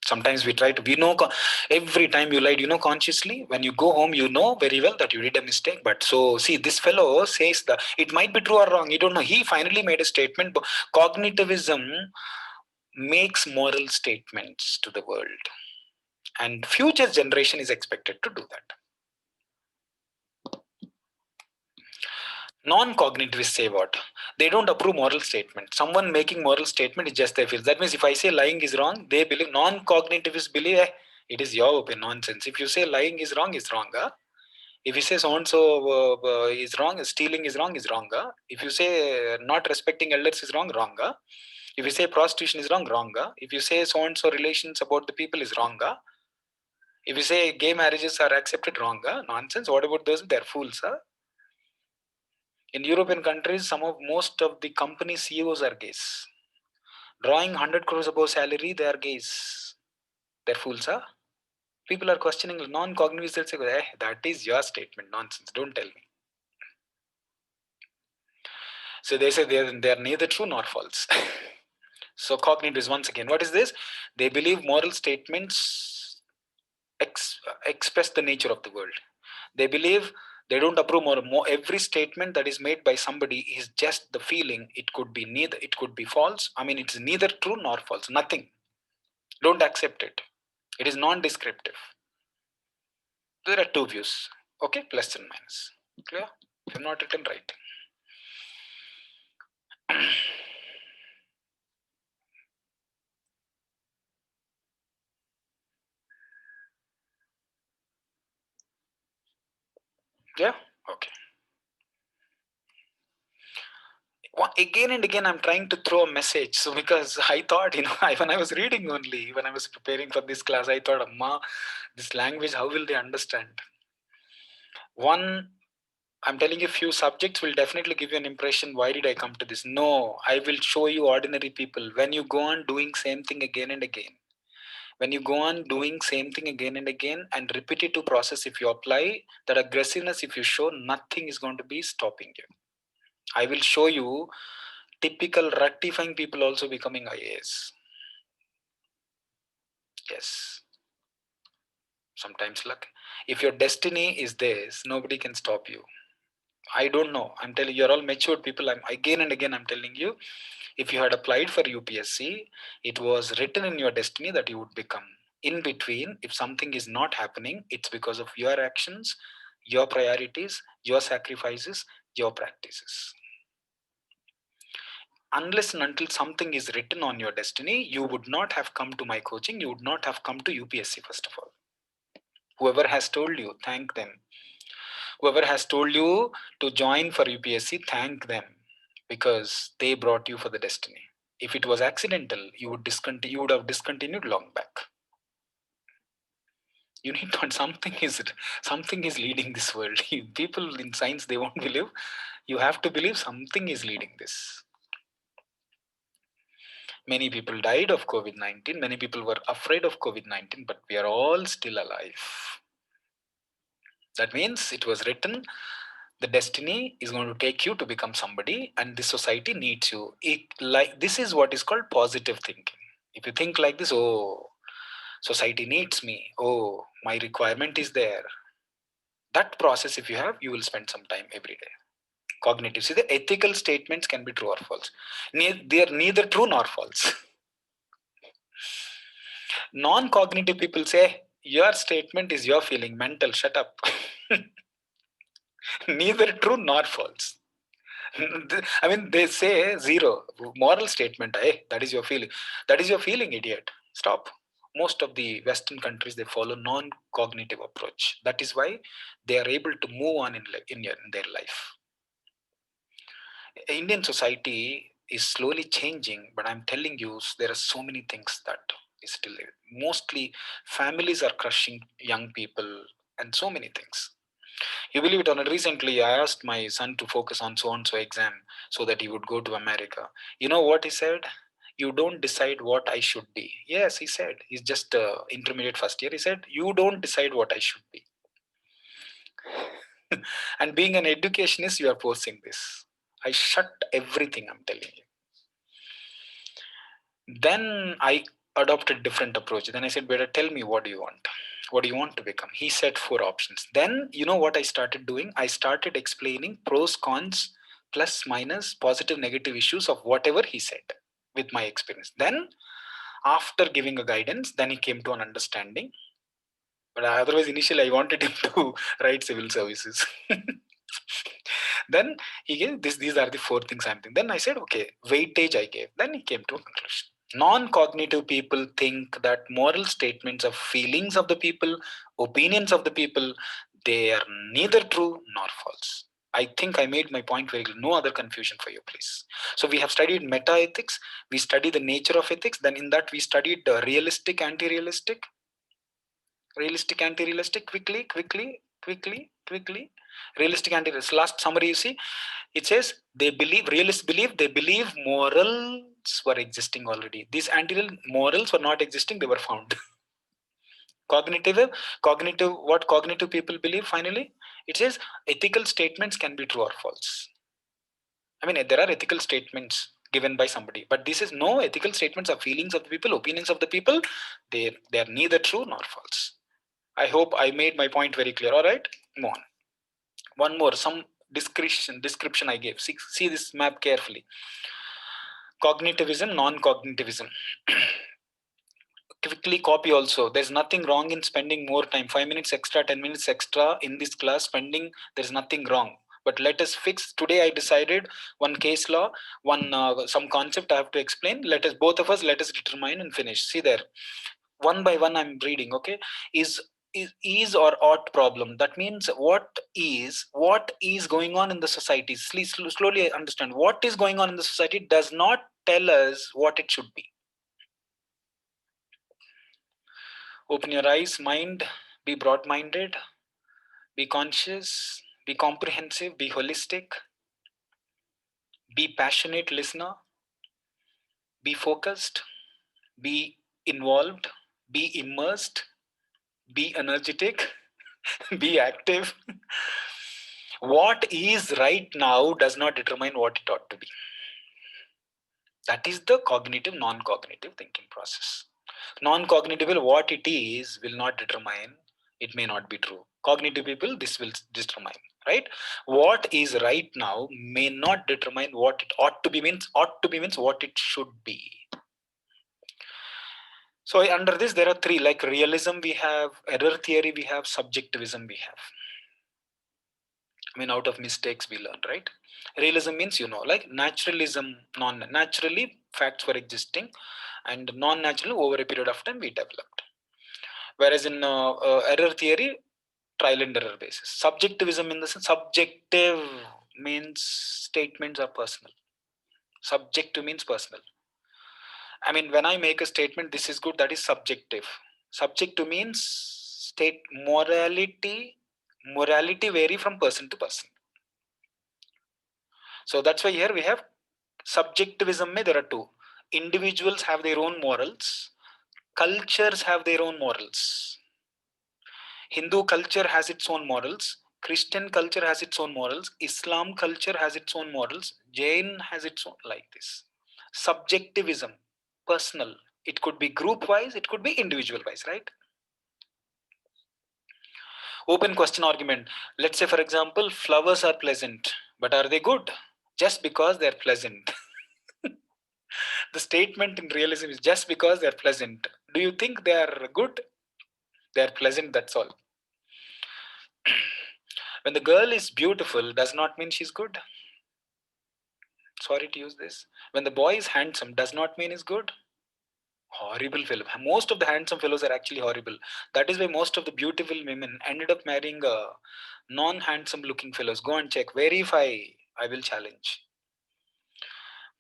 Sometimes we try to, every time you lied, consciously, when you go home, you know very well that you did a mistake. But so, see, this fellow says that it might be true or wrong, you don't know. He finally made a statement. But cognitivism makes moral statements to the world, and future generation is expected to do that. Non-cognitivists say what? They don't approve moral statement. Someone making moral statement is just their feels. That means if I say lying is wrong, they believe, non-cognitivists believe, it is your opinion, nonsense. If you say lying is wrong, it's wrong. Huh? If you say so-and-so is wrong, stealing is wrong, is wrong. Huh? If you say not respecting elders is wrong, wrong. Huh? If you say prostitution is wrong, wrong. Huh? If you say so-and-so relations about the people is wrong. Huh? If you say gay marriages are accepted, wrong. Huh? Nonsense. What about those? They're fools. Huh? In European countries, most of the company CEOs are gays. Drawing 100 crores above salary, they are gays. They're fools, huh? People are questioning non-cognitives. They'll say, that is your statement. Nonsense. Don't tell me. So they say they're neither true nor false. So cognitives, once again, what is this? They believe moral statements express the nature of the world. They believe they don't approve more. Every statement that is made by somebody is just the feeling. It could be neither. It could be false. I mean, it's neither true nor false. Nothing. Don't accept it. It is non-descriptive. There are two views. Okay, plus and minus. Clear? If I'm not written right. Yeah. Okay. Again and again, I'm trying to throw a message. So because I thought, when I was reading only, when I was preparing for this class, I thought, Amma, this language, how will they understand? One, I'm telling you, few subjects will definitely give you an impression. Why did I come to this? No, I will show you ordinary people. When you go on doing same thing again and again, when you go on doing same thing again and again, and repetitive process, if you apply that aggressiveness, if you show, nothing is going to be stopping you. I will show you typical rectifying people also becoming IAS. Yes. Sometimes luck. If your destiny is this, nobody can stop you. I don't know. I'm telling you, you're all matured people. Again and again, I'm telling you, if you had applied for UPSC, it was written in your destiny that you would become. In between, if something is not happening, it's because of your actions, your priorities, your sacrifices, your practices. Unless and until something is written on your destiny, you would not have come to my coaching. You would not have come to UPSC, first of all. Whoever has told you, thank them. Whoever has told you to join for UPSC, thank them, because they brought you for the destiny. If it was accidental, you would have discontinued long back. You need to something is leading this world. People in science, they won't believe. You have to believe something is leading this. Many people died of COVID-19. Many people were afraid of COVID-19, but we are all still alive. That means it was written, the destiny is going to take you to become somebody, and the society needs you. This is what is called positive thinking. If you think like this, oh, society needs me, oh, my requirement is there. That process, if you have, you will spend some time every day. Cognitive. See, the ethical statements can be true or false. They are neither true nor false. Non-cognitive people say, your statement is your feeling, mental, shut up. Neither true nor false. I mean, they say zero. Moral statement, that is your feeling. That is your feeling, idiot. Stop. Most of the Western countries, they follow non-cognitive approach. That is why they are able to move on in their life. Indian society is slowly changing, but I'm telling you, there are so many things that is still there. Mostly families are crushing young people and so many things. You believe it or not, recently I asked my son to focus on so and so exam so that he would go to America. You know what he said? You don't decide what I should be. Yes, he said. He's just intermediate first year. He said, you don't decide what I should be. And being an educationist, you are posing this. I shut everything, I'm telling you. Then I adopted different approach. Then I said, better tell me, what do you want? What do you want to become? He said 4 options. Then you know what I started doing? I started explaining pros, cons, plus, minus, positive, negative issues of whatever he said with my experience. Then after giving a guidance, then he came to an understanding. But otherwise, initially I wanted him to write civil services. Then he gave this, these are the 4 things I'm thinking. Then I said, okay, weightage I gave. Then he came to a conclusion. Non-cognitive people think that moral statements of feelings of the people, opinions of the people, they are neither true nor false. I think I made my point very clear. No other confusion for you, please. So we have studied meta ethics. We studied the nature of ethics. Then in that we studied realistic, anti-realistic, realistic, anti-realistic, quickly. Realistic, anti-realistic. Last summary, you see, it says they believe, realists believe, they believe morals were existing already. These anti-real morals were not existing, they were found. Cognitive, what cognitive people believe finally? It says ethical statements can be true or false. I mean, there are ethical statements given by somebody, but this is no ethical statements of feelings of the people, opinions of the people. They are neither true nor false. I hope I made my point very clear. All right, move on. One more, some description I gave. See this map carefully. Cognitivism, non-cognitivism. Quickly copy also. There's nothing wrong in spending more time. 5 minutes extra, 10 minutes extra in this class spending. There's nothing wrong. But let us fix. Today I decided one case law, one some concept I have to explain. Let us, both of us, let us determine and finish. See there. One by one I'm reading. Okay. Is or ought problem. That means what is going on in the society. Please slowly understand. What is going on in the society does not tell us what it should be. Open your eyes, mind, be broad-minded, be conscious, be comprehensive, be holistic, be passionate listener, be focused, be involved, be immersed, be energetic, be active. What is right now does not determine what it ought to be. That is the cognitive, non-cognitive thinking process. Non-cognitive, what it is will not determine, it may not be true. Cognitive people, this will determine, right? What is right now may not determine what it ought to be means what it should be. So under this, there are 3, like realism we have, error theory we have, subjectivism we have. I mean, out of mistakes we learn, right? Realism means, like naturalism, naturally facts were existing, and non-naturally over a period of time we developed. Whereas in error theory, trial and error basis. Subjectivism, in the sense, subjective means statements are personal. Subjective means personal. I mean, when I make a statement, this is good, that is subjective. Subjective means state morality vary from person to person. So that's why here we have subjectivism. There are 2. Individuals have their own morals. Cultures have their own morals. Hindu culture has its own morals. Christian culture has its own morals. Islam culture has its own morals. Jain has its own, like this. Subjectivism, personal. It could be group wise, it could be individual wise, right? Open question argument. Let's say, for example, flowers are pleasant, but are they good? Just because they're pleasant. The statement in realism is just because they're pleasant. Do you think they are good? They're pleasant, that's all. When the girl is beautiful, does not mean she's good. Sorry to use this. When the boy is handsome, does not mean he's good. Horrible fellow. Most of the handsome fellows are actually horrible. That is why most of the beautiful women ended up marrying non-handsome looking fellows. Go and check. Verify. I will challenge.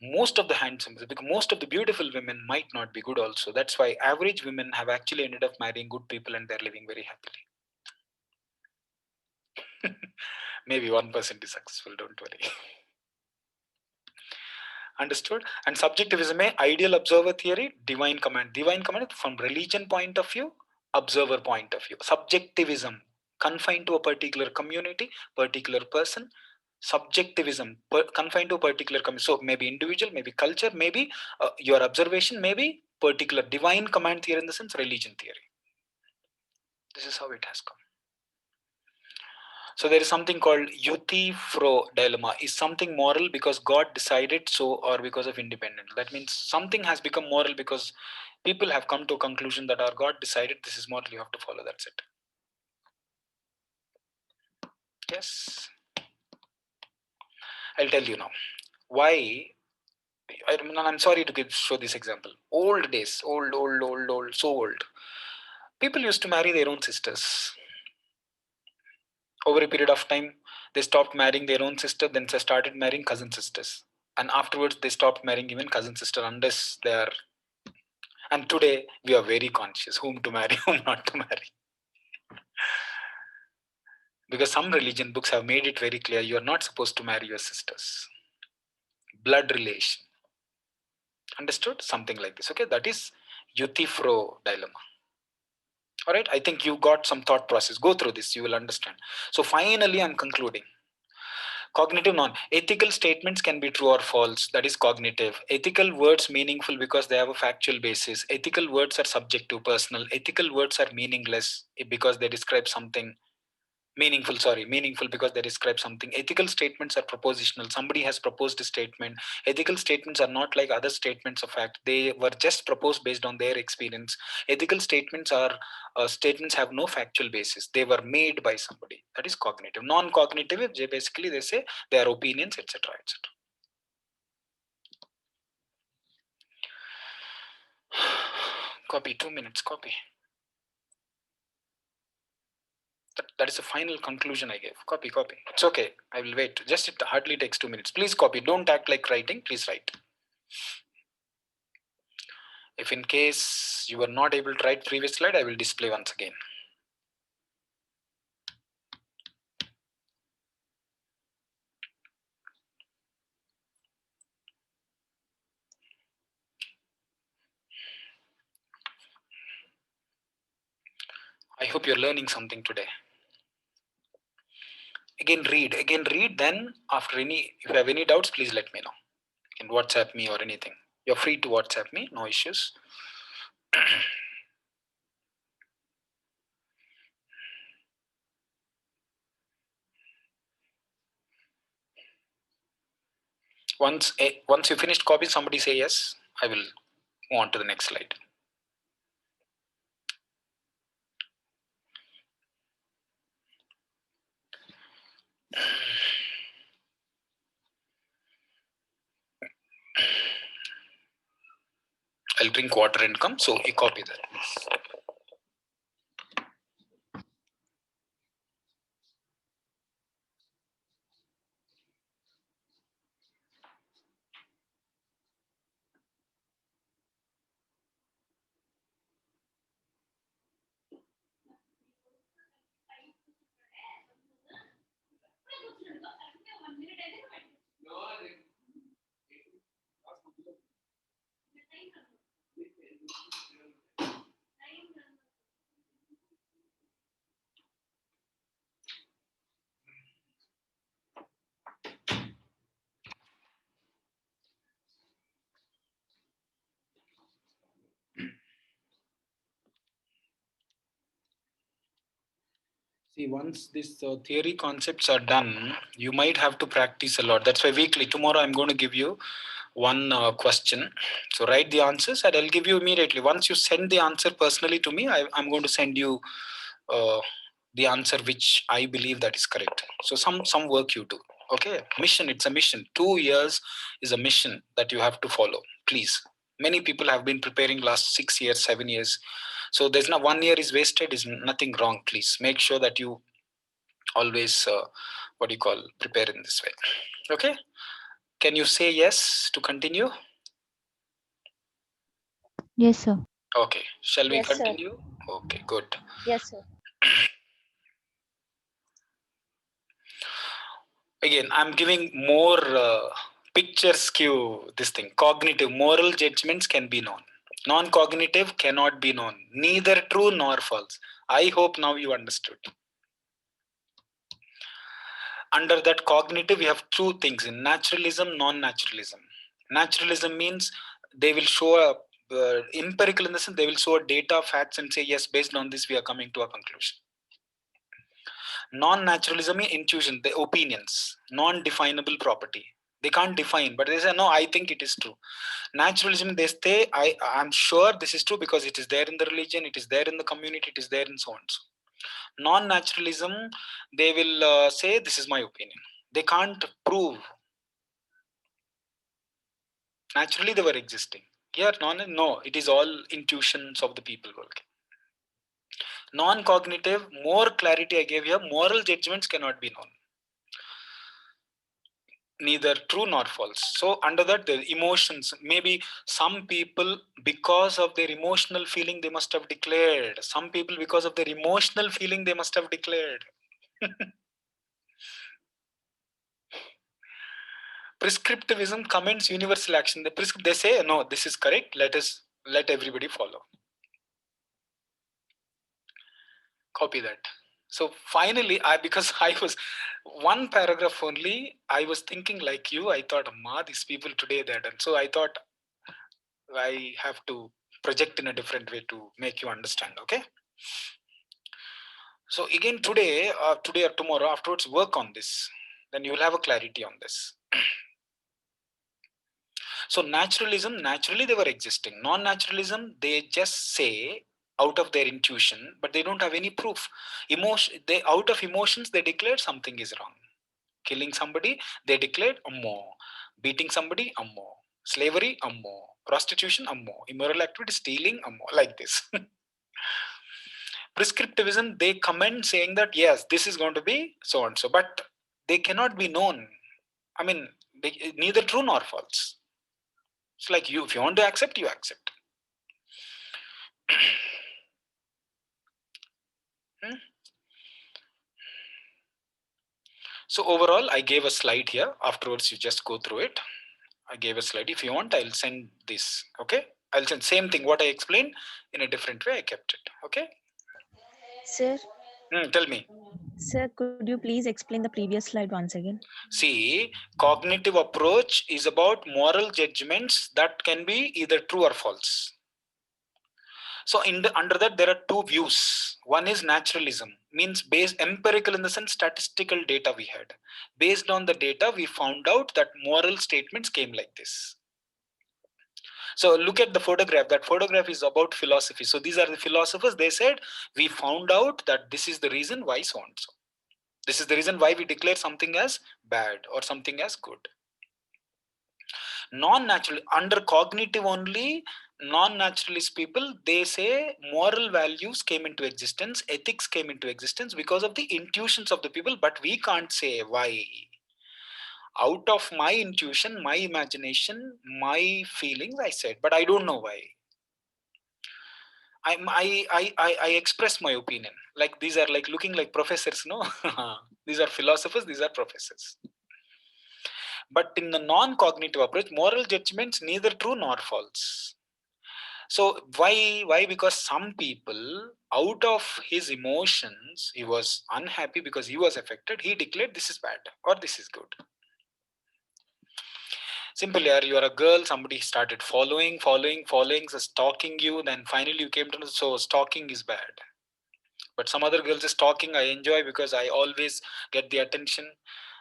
Most of the handsome, because most of the beautiful women might not be good also. That's why average women have actually ended up marrying good people and they're living very happily. Maybe 1% is successful, don't worry. Understood? And subjectivism है ideal observer theory, divine command. Divine command from religion point of view, observer point of view. Subjectivism confined to a particular community, particular person. Subjectivism confined to a particular community. So maybe individual, maybe culture, maybe your observation, maybe particular. Divine command theory in the sense religion theory. This is how it has come. So there is something called yuti fro dilemma. Is something moral because God decided so or because of independence? That means something has become moral because people have come to a conclusion that our God decided this is moral, you have to follow, that's it. Yes. I'll tell you now. Why? I'm sorry to show this example. Old days, old, so old. People used to marry their own sisters. Over a period of time, they stopped marrying their own sister, then they started marrying cousin sisters. And afterwards, they stopped marrying even cousin sister unless they are. And today, we are very conscious whom to marry, whom not to marry. Because some religion books have made it very clear you are not supposed to marry your sisters. Blood relation. Understood? Something like this. Okay, that is Yuti-Fro dilemma. All right, I think you got some thought process. Go through this, you will understand. So finally, I'm concluding. Cognitive non. Ethical statements can be true or false. That is cognitive. Ethical words meaningful because they have a factual basis. Ethical words are subjective, personal. Ethical words are meaningless because they describe something meaningful because they describe something. Ethical statements are propositional. Somebody has proposed a statement. Ethical statements are not like other statements of fact. They were just proposed based on their experience. Ethical statements are statements have no factual basis. They were made by somebody. That is cognitive. Non-cognitive, basically they say they are opinions, etc., etc. Copy, 2 minutes, copy. That is the final conclusion I gave. Copy. It's okay. I will wait. Just it hardly takes 2 minutes. Please copy. Don't act like writing. Please write. If in case you were not able to write previous slide, I will display once again. I hope you're learning something today. Again read, then after if you have any doubts, please let me know. You can WhatsApp me or anything. You're free to WhatsApp me, no issues. Once you finished copy, somebody say yes. I will move on to the next slide. I'll drink water and come. So you copy that, please. See, once these theory concepts are done, you might have to practice a lot. That's why weekly, tomorrow I'm going to give you one question. So write the answers and I'll give you immediately. Once you send the answer personally to me, I'm going to send you the answer which I believe that is correct. So some work you do. Okay, mission, it's a mission. 2 years is a mission that you have to follow. Please. Many people have been preparing last 6 years, 7 years. So there's not 1 year is wasted, is nothing wrong. Please make sure that you always prepare in this way. Okay, can you say yes to continue? Yes, sir. Okay, shall we Yes, sir. continue? Okay, good. Yes, sir. Again, I'm giving more Picture skew, this thing. Cognitive, moral judgments can be known. Non-cognitive cannot be known. Neither true nor false. I hope now you understood. Under that cognitive, we have two things in naturalism, non-naturalism. Naturalism means they will show up empirical in the sense they will show data, facts, and say, yes, based on this, we are coming to a conclusion. Non-naturalism is intuition, the opinions, non-definable property. They can't define, but they say, no, I think it is true. Naturalism, they say, I'm sure this is true because it is there in the religion, it is there in the community, it is there in so and so. Non-naturalism, they will say, this is my opinion. They can't prove. Naturally, they were existing. Here, no, it is all intuitions of the people. Okay. Non-cognitive, more clarity I gave here, moral judgments cannot be known. Neither true nor false. So under that, the emotions, maybe some people, because of their emotional feeling, they must have declared. Some people, because of their emotional feeling, they must have declared. Prescriptivism commends universal action. They say, no, this is correct, let everybody follow. Copy that. So finally, because I was one paragraph only, I was thinking like you. I thought, ma, these people today they're done. So I thought I have to project in a different way to make you understand. Okay. So again, today or tomorrow afterwards, work on this. Then you will have a clarity on this. So naturalism, naturally they were existing. Non-naturalism, they just say out of their intuition, but they don't have any proof. They out of emotions, they declared something is wrong. Killing somebody, they declared ammo. Beating somebody, ammo. Slavery, ammo. Prostitution, ammo. Immoral activity, stealing, ammo. Like this. Prescriptivism, they comment saying that yes, this is going to be so and so, but they cannot be known. I mean, neither true nor false. It's like you, if you want to accept, you accept. So overall, I gave a slide here. Afterwards, you just go through it. I gave a slide. If you want, I'll send this. Okay, I'll send same thing. What I explained in a different way, I kept it. Okay. Sir, Tell me. sir, could you please explain the previous slide once again? See, cognitive approach is about moral judgments that can be either true or false. So under that, there are two views. One is naturalism, means based empirical in the sense statistical data we had. Based on the data, we found out that moral statements came like this. So look at the photograph. That photograph is about philosophy. So these are the philosophers. They said, we found out that this is the reason why so and so. This is the reason why we declare something as bad or something as good. Non-natural, under cognitive only, non-naturalist people, they say moral values came into existence, ethics came into existence because of the intuitions of the people, but we can't say why. Out of my intuition, my imagination, my feelings, I said, but I don't know why. I express my opinion. Like these are like looking like professors, no? These are philosophers, these are professors. But in the non-cognitive approach, moral judgments neither true nor false. So why? Because some people, out of his emotions, he was unhappy because he was affected. He declared this is bad or this is good. Simply, you are a girl. Somebody started following, so stalking you. Then finally, you came to know. So stalking is bad. But some other girls is stalking. I enjoy because I always get the attention.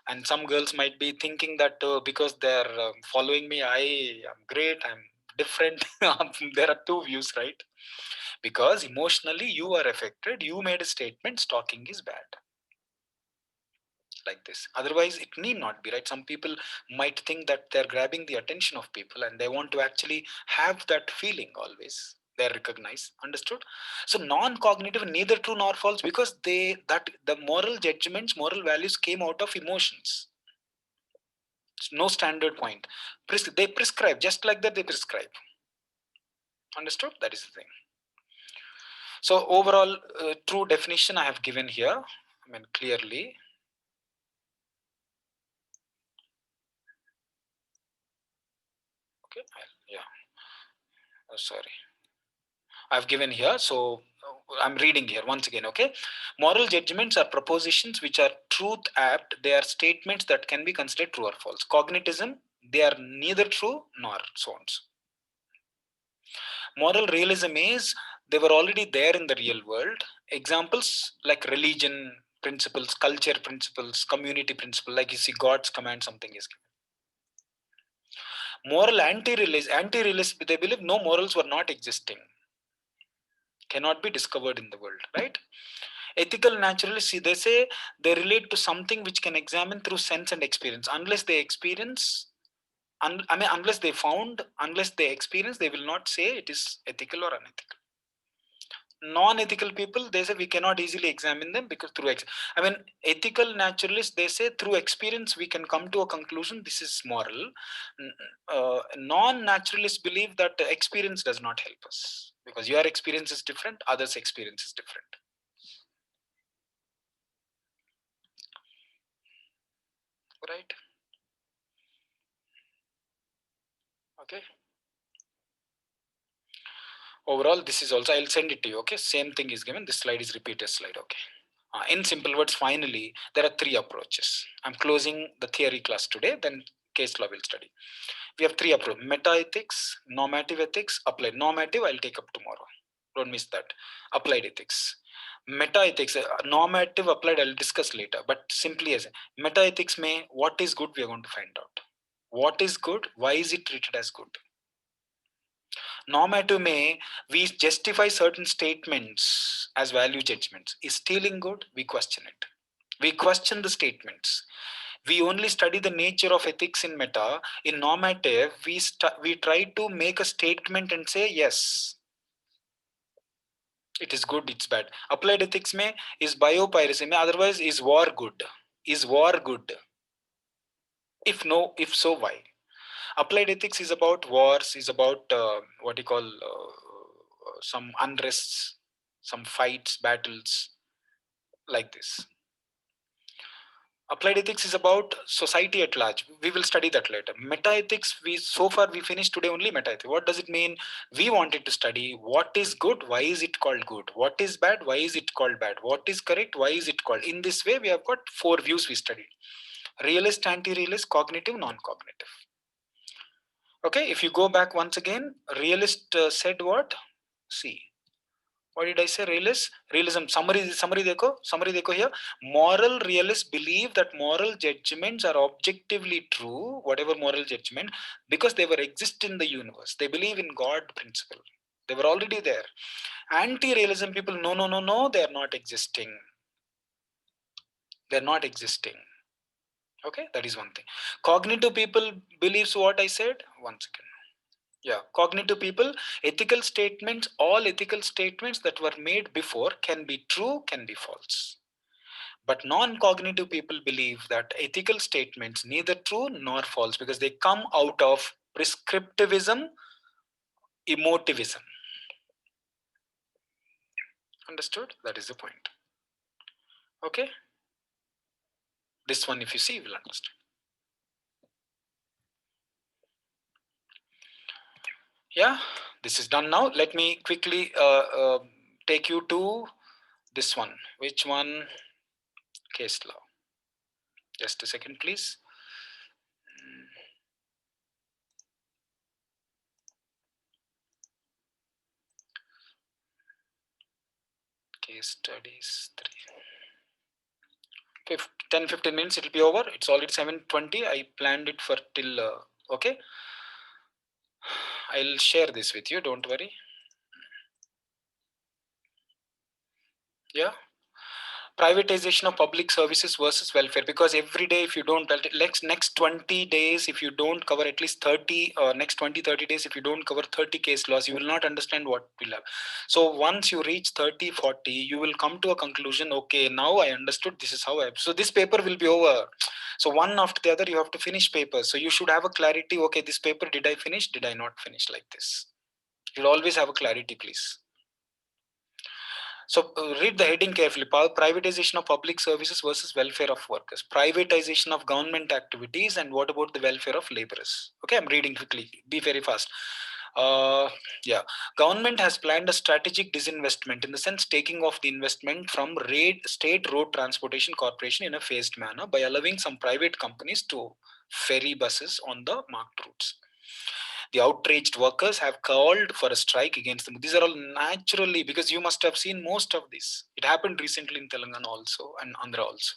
And some girls might be thinking that because they're following me, I am great. I'm different. There are two views, right? Because emotionally you are affected, you made a statement stalking is bad, like this. Otherwise it need not be, right? Some people might think that they're grabbing the attention of people and they want to actually have that feeling always they're recognized. Understood? So non-cognitive, neither true nor false, because the moral judgments, moral values came out of emotions. No standard point. They prescribe, just like that they prescribe. Understood? That is the thing. So overall, true definition I have given here. I mean, clearly. Okay, yeah. Oh, sorry, I've given here. So I'm reading here once again. Okay, moral judgments are propositions which are truth apt. They are statements that can be considered true or false. Cognitism, they are neither true nor so on. Moral realism is they were already there in the real world. Examples like religion principles, culture principles, community principle, like you see God's command, something is given. Moral anti-realist, they believe no morals were not existing, cannot be discovered in the world, right? Ethical naturalists, see, they say they relate to something which can examine through sense and experience. Unless they experience, unless they found, unless they experience, they will not say it is ethical or unethical. Non-ethical people, they say we cannot easily examine them because through ethical naturalists, they say through experience we can come to a conclusion this is moral. Non-naturalists believe that the experience does not help us because your experience is different, others experience is different, right? Okay, overall this is also, I'll send it to you. Okay, same thing is given, this slide is repeated slide. Okay. In simple words, finally, there are three approaches. I'm closing the theory class today, then case law will study. We have three approaches: meta ethics, normative ethics, applied. Normative, I'll take up tomorrow. Don't miss that. Applied ethics. Meta ethics, normative, applied, I'll discuss later. But simply as meta ethics, may what is good, we are going to find out. What is good? Why is it treated as good? Normative, may we justify certain statements as value judgments. Is stealing good? We question it. We question the statements. We only study the nature of ethics in meta. In normative, we try to make a statement and say yes, it is good, it's bad. Applied ethics may is biopiracy, may otherwise is war good? Is war good? If no, if so, why? Applied ethics is about wars, is about what you call some unrests, some fights, battles, like this. Applied ethics is about society at large. We will study that later. Meta ethics, we so far we finished today only meta ethics. What does it mean? We wanted to study what is good, why is it called good? What is bad, why is it called bad? What is correct, why is it called? In this way, we have got four views we studied: realist, anti-realist, cognitive, non-cognitive. Okay, if you go back once again, realist said what? See, what did I say? Realism. Summary dekho here. Moral realists believe that moral judgments are objectively true, whatever moral judgment, because they were exist in the universe. They believe in God principle. They were already there. Anti-realism people, no, no, no, no, they are not existing. They're not existing. Okay, that is one thing. Cognitive people believes what I said. Once again. Yeah, cognitive people, ethical statements, all ethical statements that were made before can be true, can be false. But non-cognitive people believe that ethical statements neither true nor false because they come out of prescriptivism, emotivism. Understood? That is the point. Okay? This one, if you see, you will understand. Yeah, this is done now. Let me quickly take you to this one. Which one? Case law. Just a second, please. Case studies 3. 10-15 minutes, it will be over. It's already 7:20. I planned it for till okay. I'll share this with you, don't worry. Yeah, privatization of public services versus welfare, because every day if you don't, next 20 days if you don't cover at least 30 next 20-30 days if you don't cover 30 case laws, you will not understand what will have. So once you reach 30-40, you will come to a conclusion, okay, now I understood, this is how I, so this paper will be over. So one after the other you have to finish papers, so you should have a clarity, okay, this paper did I finish, did I not finish, like this. You'll always have a clarity, please. So read the heading carefully. Privatization of public services versus welfare of workers. Privatization of government activities, and what about the welfare of laborers? Okay, I'm reading quickly. Be very fast. Uh, yeah, government has planned a strategic disinvestment, in the sense taking off the investment from state road transportation corporation in a phased manner by allowing some private companies to ferry buses on the marked routes. The outraged workers have called for a strike against them. These are all naturally, because you must have seen most of this. It happened recently in Telangana also and Andhra also.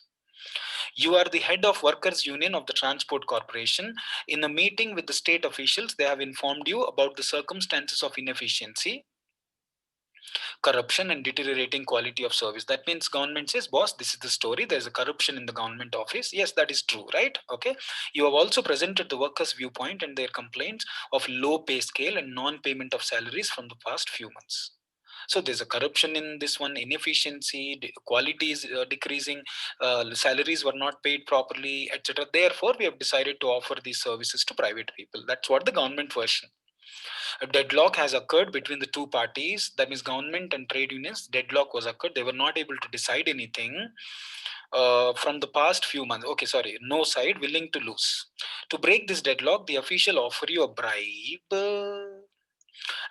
You are the head of workers union of the transport corporation. In a meeting with the state officials, they have informed you about the circumstances of inefficiency, corruption, and deteriorating quality of service. That means government says, boss, this is the story, there's a corruption in the government office. Yes, that is true, right? Okay. You have also presented the workers viewpoint and their complaints of low pay scale and non-payment of salaries from the past few months. So there's a corruption in this one, inefficiency, quality is decreasing, salaries were not paid properly, etc. Therefore we have decided to offer these services to private people. That's what the government version. A deadlock has occurred between the two parties, that means government and trade unions. Deadlock was occurred, they were not able to decide anything from the past few months. Okay, sorry, no side willing to lose. To break this deadlock, the official offer you a bribe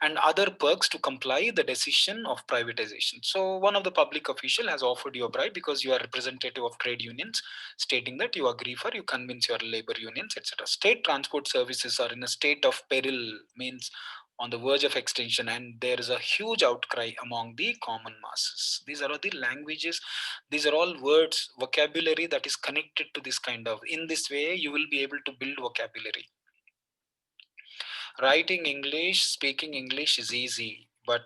and other perks to comply the decision of privatization. So one of the public official has offered you a bribe because you are representative of trade unions, stating that you agree for, you convince your labor unions, etc. State transport services are in a state of peril, means on the verge of extinction, and there is a huge outcry among the common masses. These are all the languages, these are all words, vocabulary that is connected to this kind of, in this way you will be able to build vocabulary. Writing English, speaking English is easy, but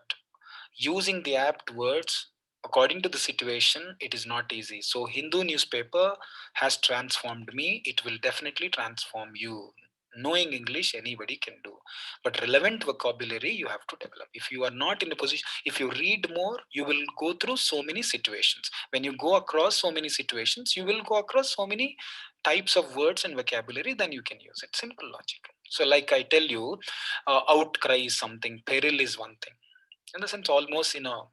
using the apt words according to the situation, it is not easy. So Hindu newspaper has transformed me, it will definitely transform you. Knowing English anybody can do, but relevant vocabulary you have to develop. If you are not in a position, if you read more, you will go through so many situations. When you go across so many situations, you will go across so many types of words and vocabulary, then you can use it. Simple logic. So like I tell you, outcry is something, peril is one thing, in the sense almost in a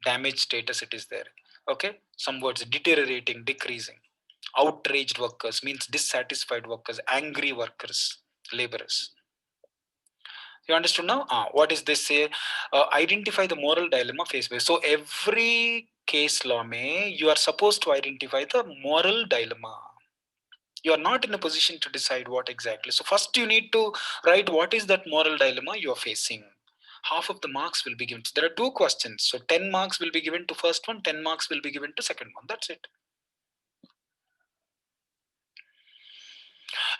damaged status it is there. Okay, some words, deteriorating, decreasing. Outraged workers means dissatisfied workers, angry workers, laborers. You understood now? What is this say? Identify the moral dilemma faced by. So every case law may, you are supposed to identify the moral dilemma. You are not in a position to decide what exactly. So first you need to write what is that moral dilemma you are facing. Half of the marks will be given. So there are two questions. So 10 marks will be given to first one, 10 marks will be given to second one. That's it.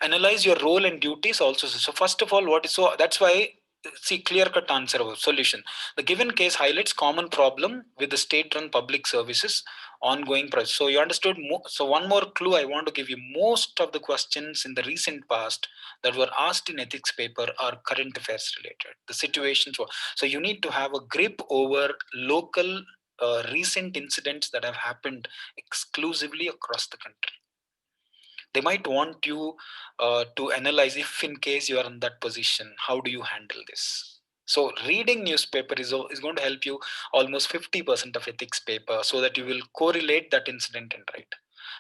Analyze your role and duties also. So first of all, what is, so that's why, see, clear cut answer of solution. The given case highlights common problem with the state run public services ongoing process. So you understood. So one more clue I want to give you, most of the questions in the recent past that were asked in ethics paper are current affairs related, the situations so you need to have a grip over local recent incidents that have happened exclusively across the country. They might want you to analyze, if in case you are in that position, how do you handle this. So reading newspaper is going to help you almost 50% of ethics paper, so that you will correlate that incident and write.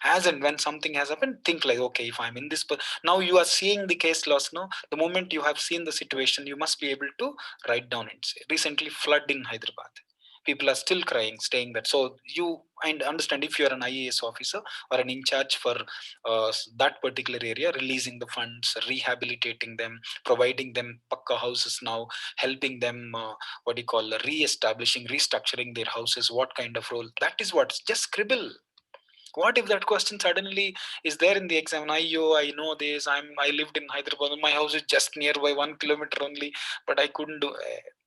As and when something has happened, think like, okay, if I'm in this now you are seeing the case loss. No, the moment you have seen the situation, you must be able to write down and say, recently flood in Hyderabad, people are still crying, staying that. So you, and understand, if you are an IAS officer or an in charge for that particular area, releasing the funds, rehabilitating them, providing them pakka houses now, helping them, what do you call, re-establishing, restructuring their houses, what kind of role, that is what, just scribble. What if that question suddenly is there in the exam? I know this. I lived in Hyderabad. My house is just nearby 1 kilometer only, but I couldn't do.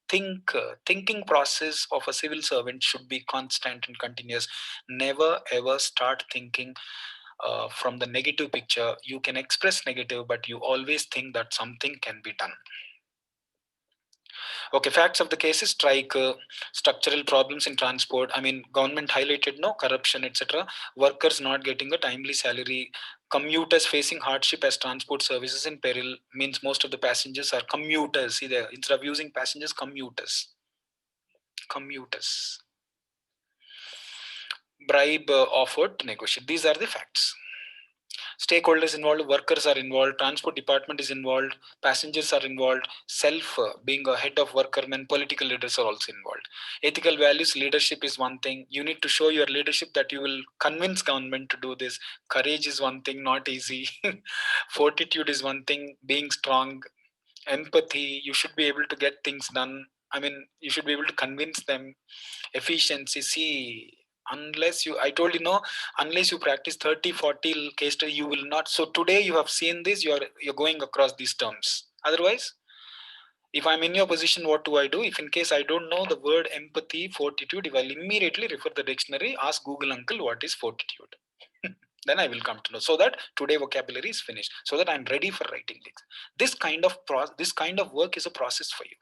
Thinking process of a civil servant should be constant and continuous. Never ever start thinking from the negative picture. You can express negative, but you always think that something can be done. Okay, facts of the case is strike, structural problems in transport. I mean, government highlighted no corruption, etc. Workers not getting a timely salary. Commuters facing hardship as transport services in peril, means most of the passengers are commuters. See there, instead of using passengers, commuters. Commuters. bribe offered to negotiate. These are the facts. Stakeholders involved, workers are involved, transport department is involved, passengers are involved, self being a head of workermen, political leaders are also involved. Ethical values, leadership is one thing. You need to show your leadership that you will convince government to do this. Courage is one thing, not easy. Fortitude is one thing, being strong. Empathy, you should be able to get things done. I mean, you should be able to convince them. Efficiency, see, unless you, I told you, no, unless you practice 30-40 case study, you will not. So today you have seen this, you're going across these terms. Otherwise, if I'm in your position, what do I do? If in case I don't know the word empathy, fortitude, if I'll immediately refer the dictionary, ask Google uncle what is fortitude. Then I will come to know, so that today vocabulary is finished, so that I'm ready for writing things. This kind of work is a process for you.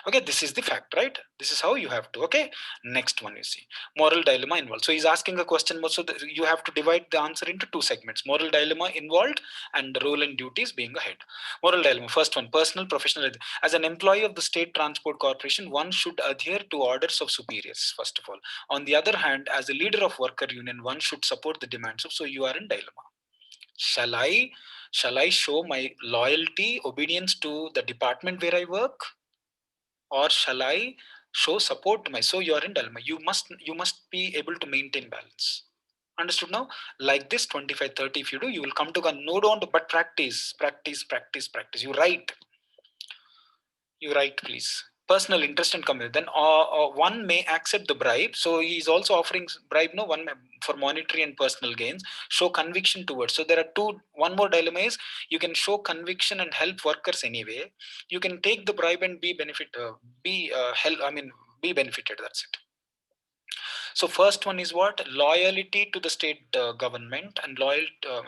Okay, this is the fact, right? This is how you have to. Okay, next one, you see moral dilemma involved. So he's asking a question more, so you have to divide the answer into two segments: moral dilemma involved and the role and duties being ahead. Moral dilemma, first one, personal professional. As an employee of the state transport corporation, one should adhere to orders of superiors, first of all. On the other hand, as a leader of worker union, one should support the demands of. So you are in dilemma. Shall I show my loyalty, obedience to the department where I work, or shall I show support to my? So you are in dilemma. You must be able to maintain balance. Understood now? Like this 25-30, if you do, you will come to no, don't, but practice. You write, please. Personal interest and commitment. Then one may accept the bribe. So he is also offering bribe. No, one may, for monetary and personal gains. Show conviction towards. So there are two. One more dilemma is you can show conviction and help workers anyway. You can take the bribe and be benefited. That's it. So first one is what? Loyalty to the state government and loyal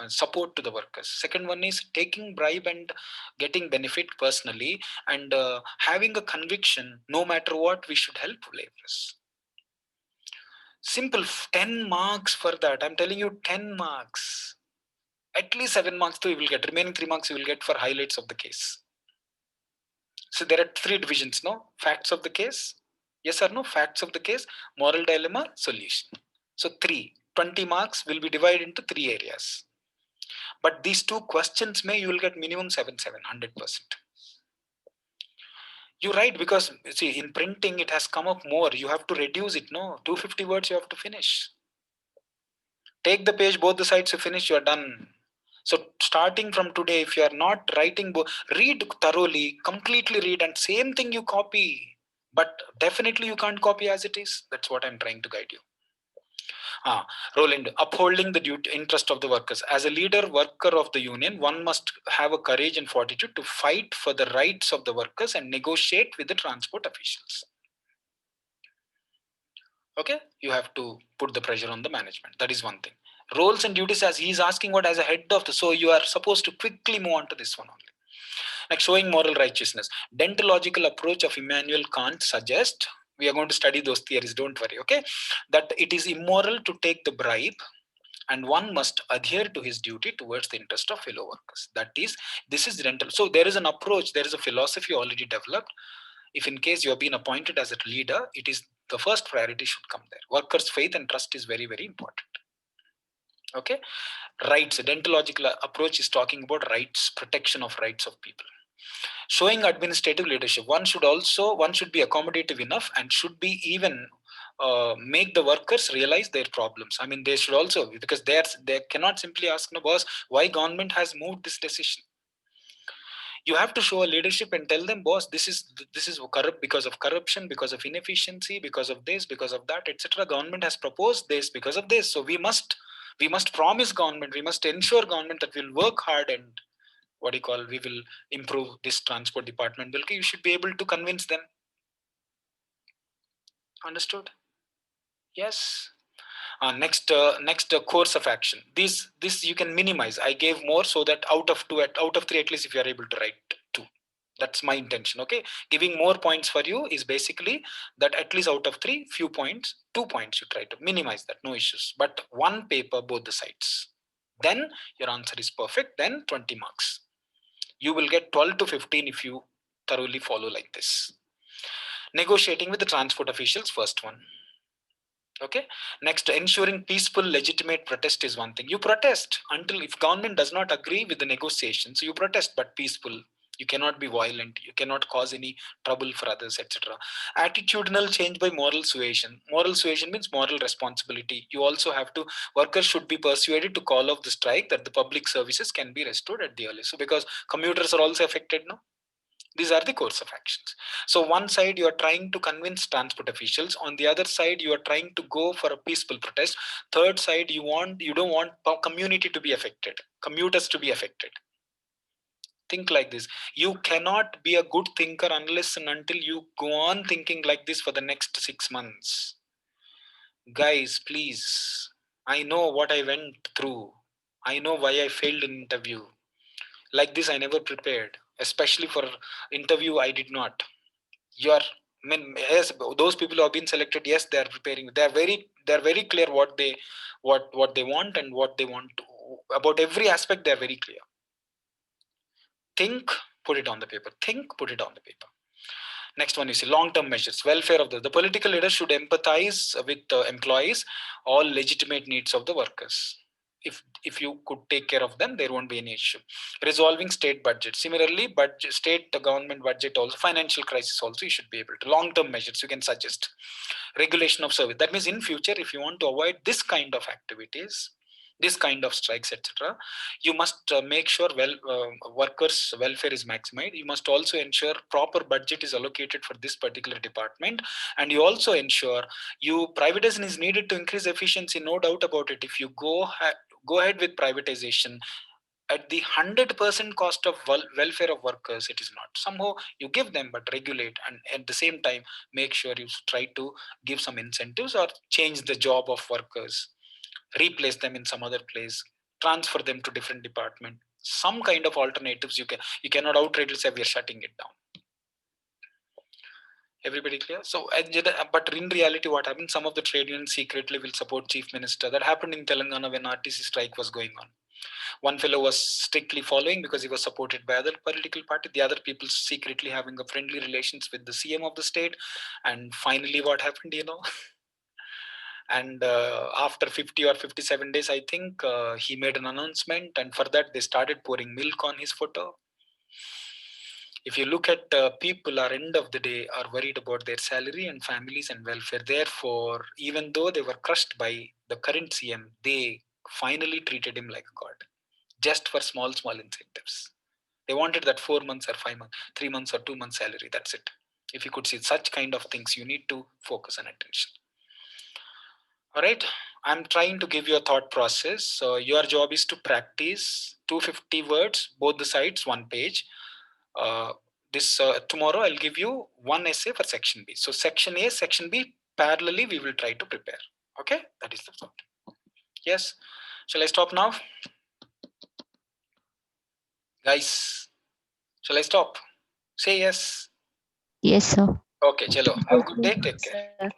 support to the workers. Second one is taking bribe and getting benefit personally, and having a conviction, no matter what, we should help laborers. Simple, 10 marks for that. I'm telling you, 10 marks. At least 7 marks too you will get. Remaining 3 marks you will get for highlights of the case. So there are 3 divisions, no? Facts of the case, yes or no? Facts of the case, moral dilemma, solution. So 20 marks will be divided into 3 areas. But these 2 questions you will get minimum 100%. You write, because see, in printing it has come up more. You have to reduce it, no? 250 words you have to finish. Take the page, both the sides you finish, you are done. So starting from today, if you are not writing, read thoroughly, completely read, and same thing you copy. But definitely you can't copy as it is. That's what I'm trying to guide you. Roland, upholding the interest of the workers. As a leader, worker of the union, one must have a courage and fortitude to fight for the rights of the workers and negotiate with the transport officials. Okay, you have to put the pressure on the management. That is one thing. Roles and duties, as he is asking what as a head of the, so you are supposed to quickly move on to this one only. Like showing moral righteousness. Deontological approach of Immanuel Kant suggests, we are going to study those theories, don't worry, okay, that it is immoral to take the bribe and one must adhere to his duty towards the interest of fellow workers. This is dental. So there is an approach, there is a philosophy already developed. If in case you have been appointed as a leader, it is the first priority should come there. Workers' faith and trust is very, very important. Okay, rights. Deontological approach is talking about rights, protection of rights of people. Showing administrative leadership, one should be accommodative enough and should be even make the workers realize their problems. I mean, they should also, because they cannot simply ask, no boss, why government has moved this decision. You have to show a leadership and tell them, boss, this is corrupt because of corruption, because of inefficiency, because of this, because of that, etc. Government has proposed this because of this. So we must promise government, we must ensure government that we'll work hard and we will improve this transport department. You should be able to convince them. Understood? Yes. Next course of action. This you can minimize. I gave more so that out of 3, at least if you are able to write 2. That's my intention. Okay, giving more points for you is basically that at least out of 3, few points, 2 points you try to minimize that, no issues. But 1 paper, both the sides. Then your answer is perfect. Then 20 marks. You will get 12 to 15 if you thoroughly follow like this. Negotiating with the transport officials, first one. Okay. Next, ensuring peaceful legitimate protest is one thing. You protest until, if government does not agree with the negotiations, you protest, but peaceful. You cannot be violent, you cannot cause any trouble for others, etc. Attitudinal change by moral suasion. Moral suasion means moral responsibility. You also have to, workers should be persuaded to call off the strike, that the public services can be restored at the earliest. So because commuters are also affected now, these are the course of actions. So one side you are trying to convince transport officials, on the other side you are trying to go for a peaceful protest, third side you don't want community to be affected, commuters to be affected. Think like this. You cannot be a good thinker unless and until you go on thinking like this for the next 6 months. Guys, please, I know what I went through, I know why I failed an interview. Like this I never prepared, especially for interview I did not. You are, I mean, yes, those people who have been selected, yes, they are preparing, they're very clear what they want and what they want to, about every aspect they are very clear. Think, put it on the paper. Think, put it on the paper. Next one, you see, long-term measures, welfare of the political leaders should empathize with the employees, all legitimate needs of the workers. If you could take care of them, there won't be any issue. Resolving state budget. Similarly, budget, state government budget also, financial crisis also, you should be able to. Long-term measures you can suggest. Regulation of service. That means in future, if you want to avoid this kind of activities, this kind of strikes, etc., you must make sure workers welfare is maximized. You must also ensure proper budget is allocated for this particular department, and you also ensure you, privatization is needed to increase efficiency, no doubt about it. If you go ahead with privatization at the 100% cost of welfare of workers, it is not. Somehow you give them, but regulate, and at the same time make sure you try to give some incentives or change the job of workers, replace them in some other place, transfer them to different department, some kind of alternatives. You cannot outrightly say we are shutting it down. Everybody clear? So but in reality what happened, some of the trade unions secretly will support chief minister. That happened in Telangana when RTC strike was going on. One fellow was strictly following because he was supported by other political party, the other people secretly having a friendly relations with the CM of the state. And finally what happened, and after 50 or 57 days, I think, he made an announcement, and for that they started pouring milk on his photo. If you look at people are end of the day are worried about their salary and families and welfare. Therefore, even though they were crushed by the current CM, they finally treated him like a god, just for small incentives. They wanted that 4 months or 5 months, 3 months or 2 months salary. That's it. If you could see such kind of things, you need to focus on attention. All right. I'm trying to give you a thought process. So your job is to practice 250 words, both the sides, one page. This tomorrow I'll give you one essay for section B. So section A, section B, parallelly we will try to prepare. Okay, that is the thought. Yes. Shall I stop now, guys? Shall I stop? Say yes. Yes, sir. Okay, chalo. Have a good day. Take care. Sir.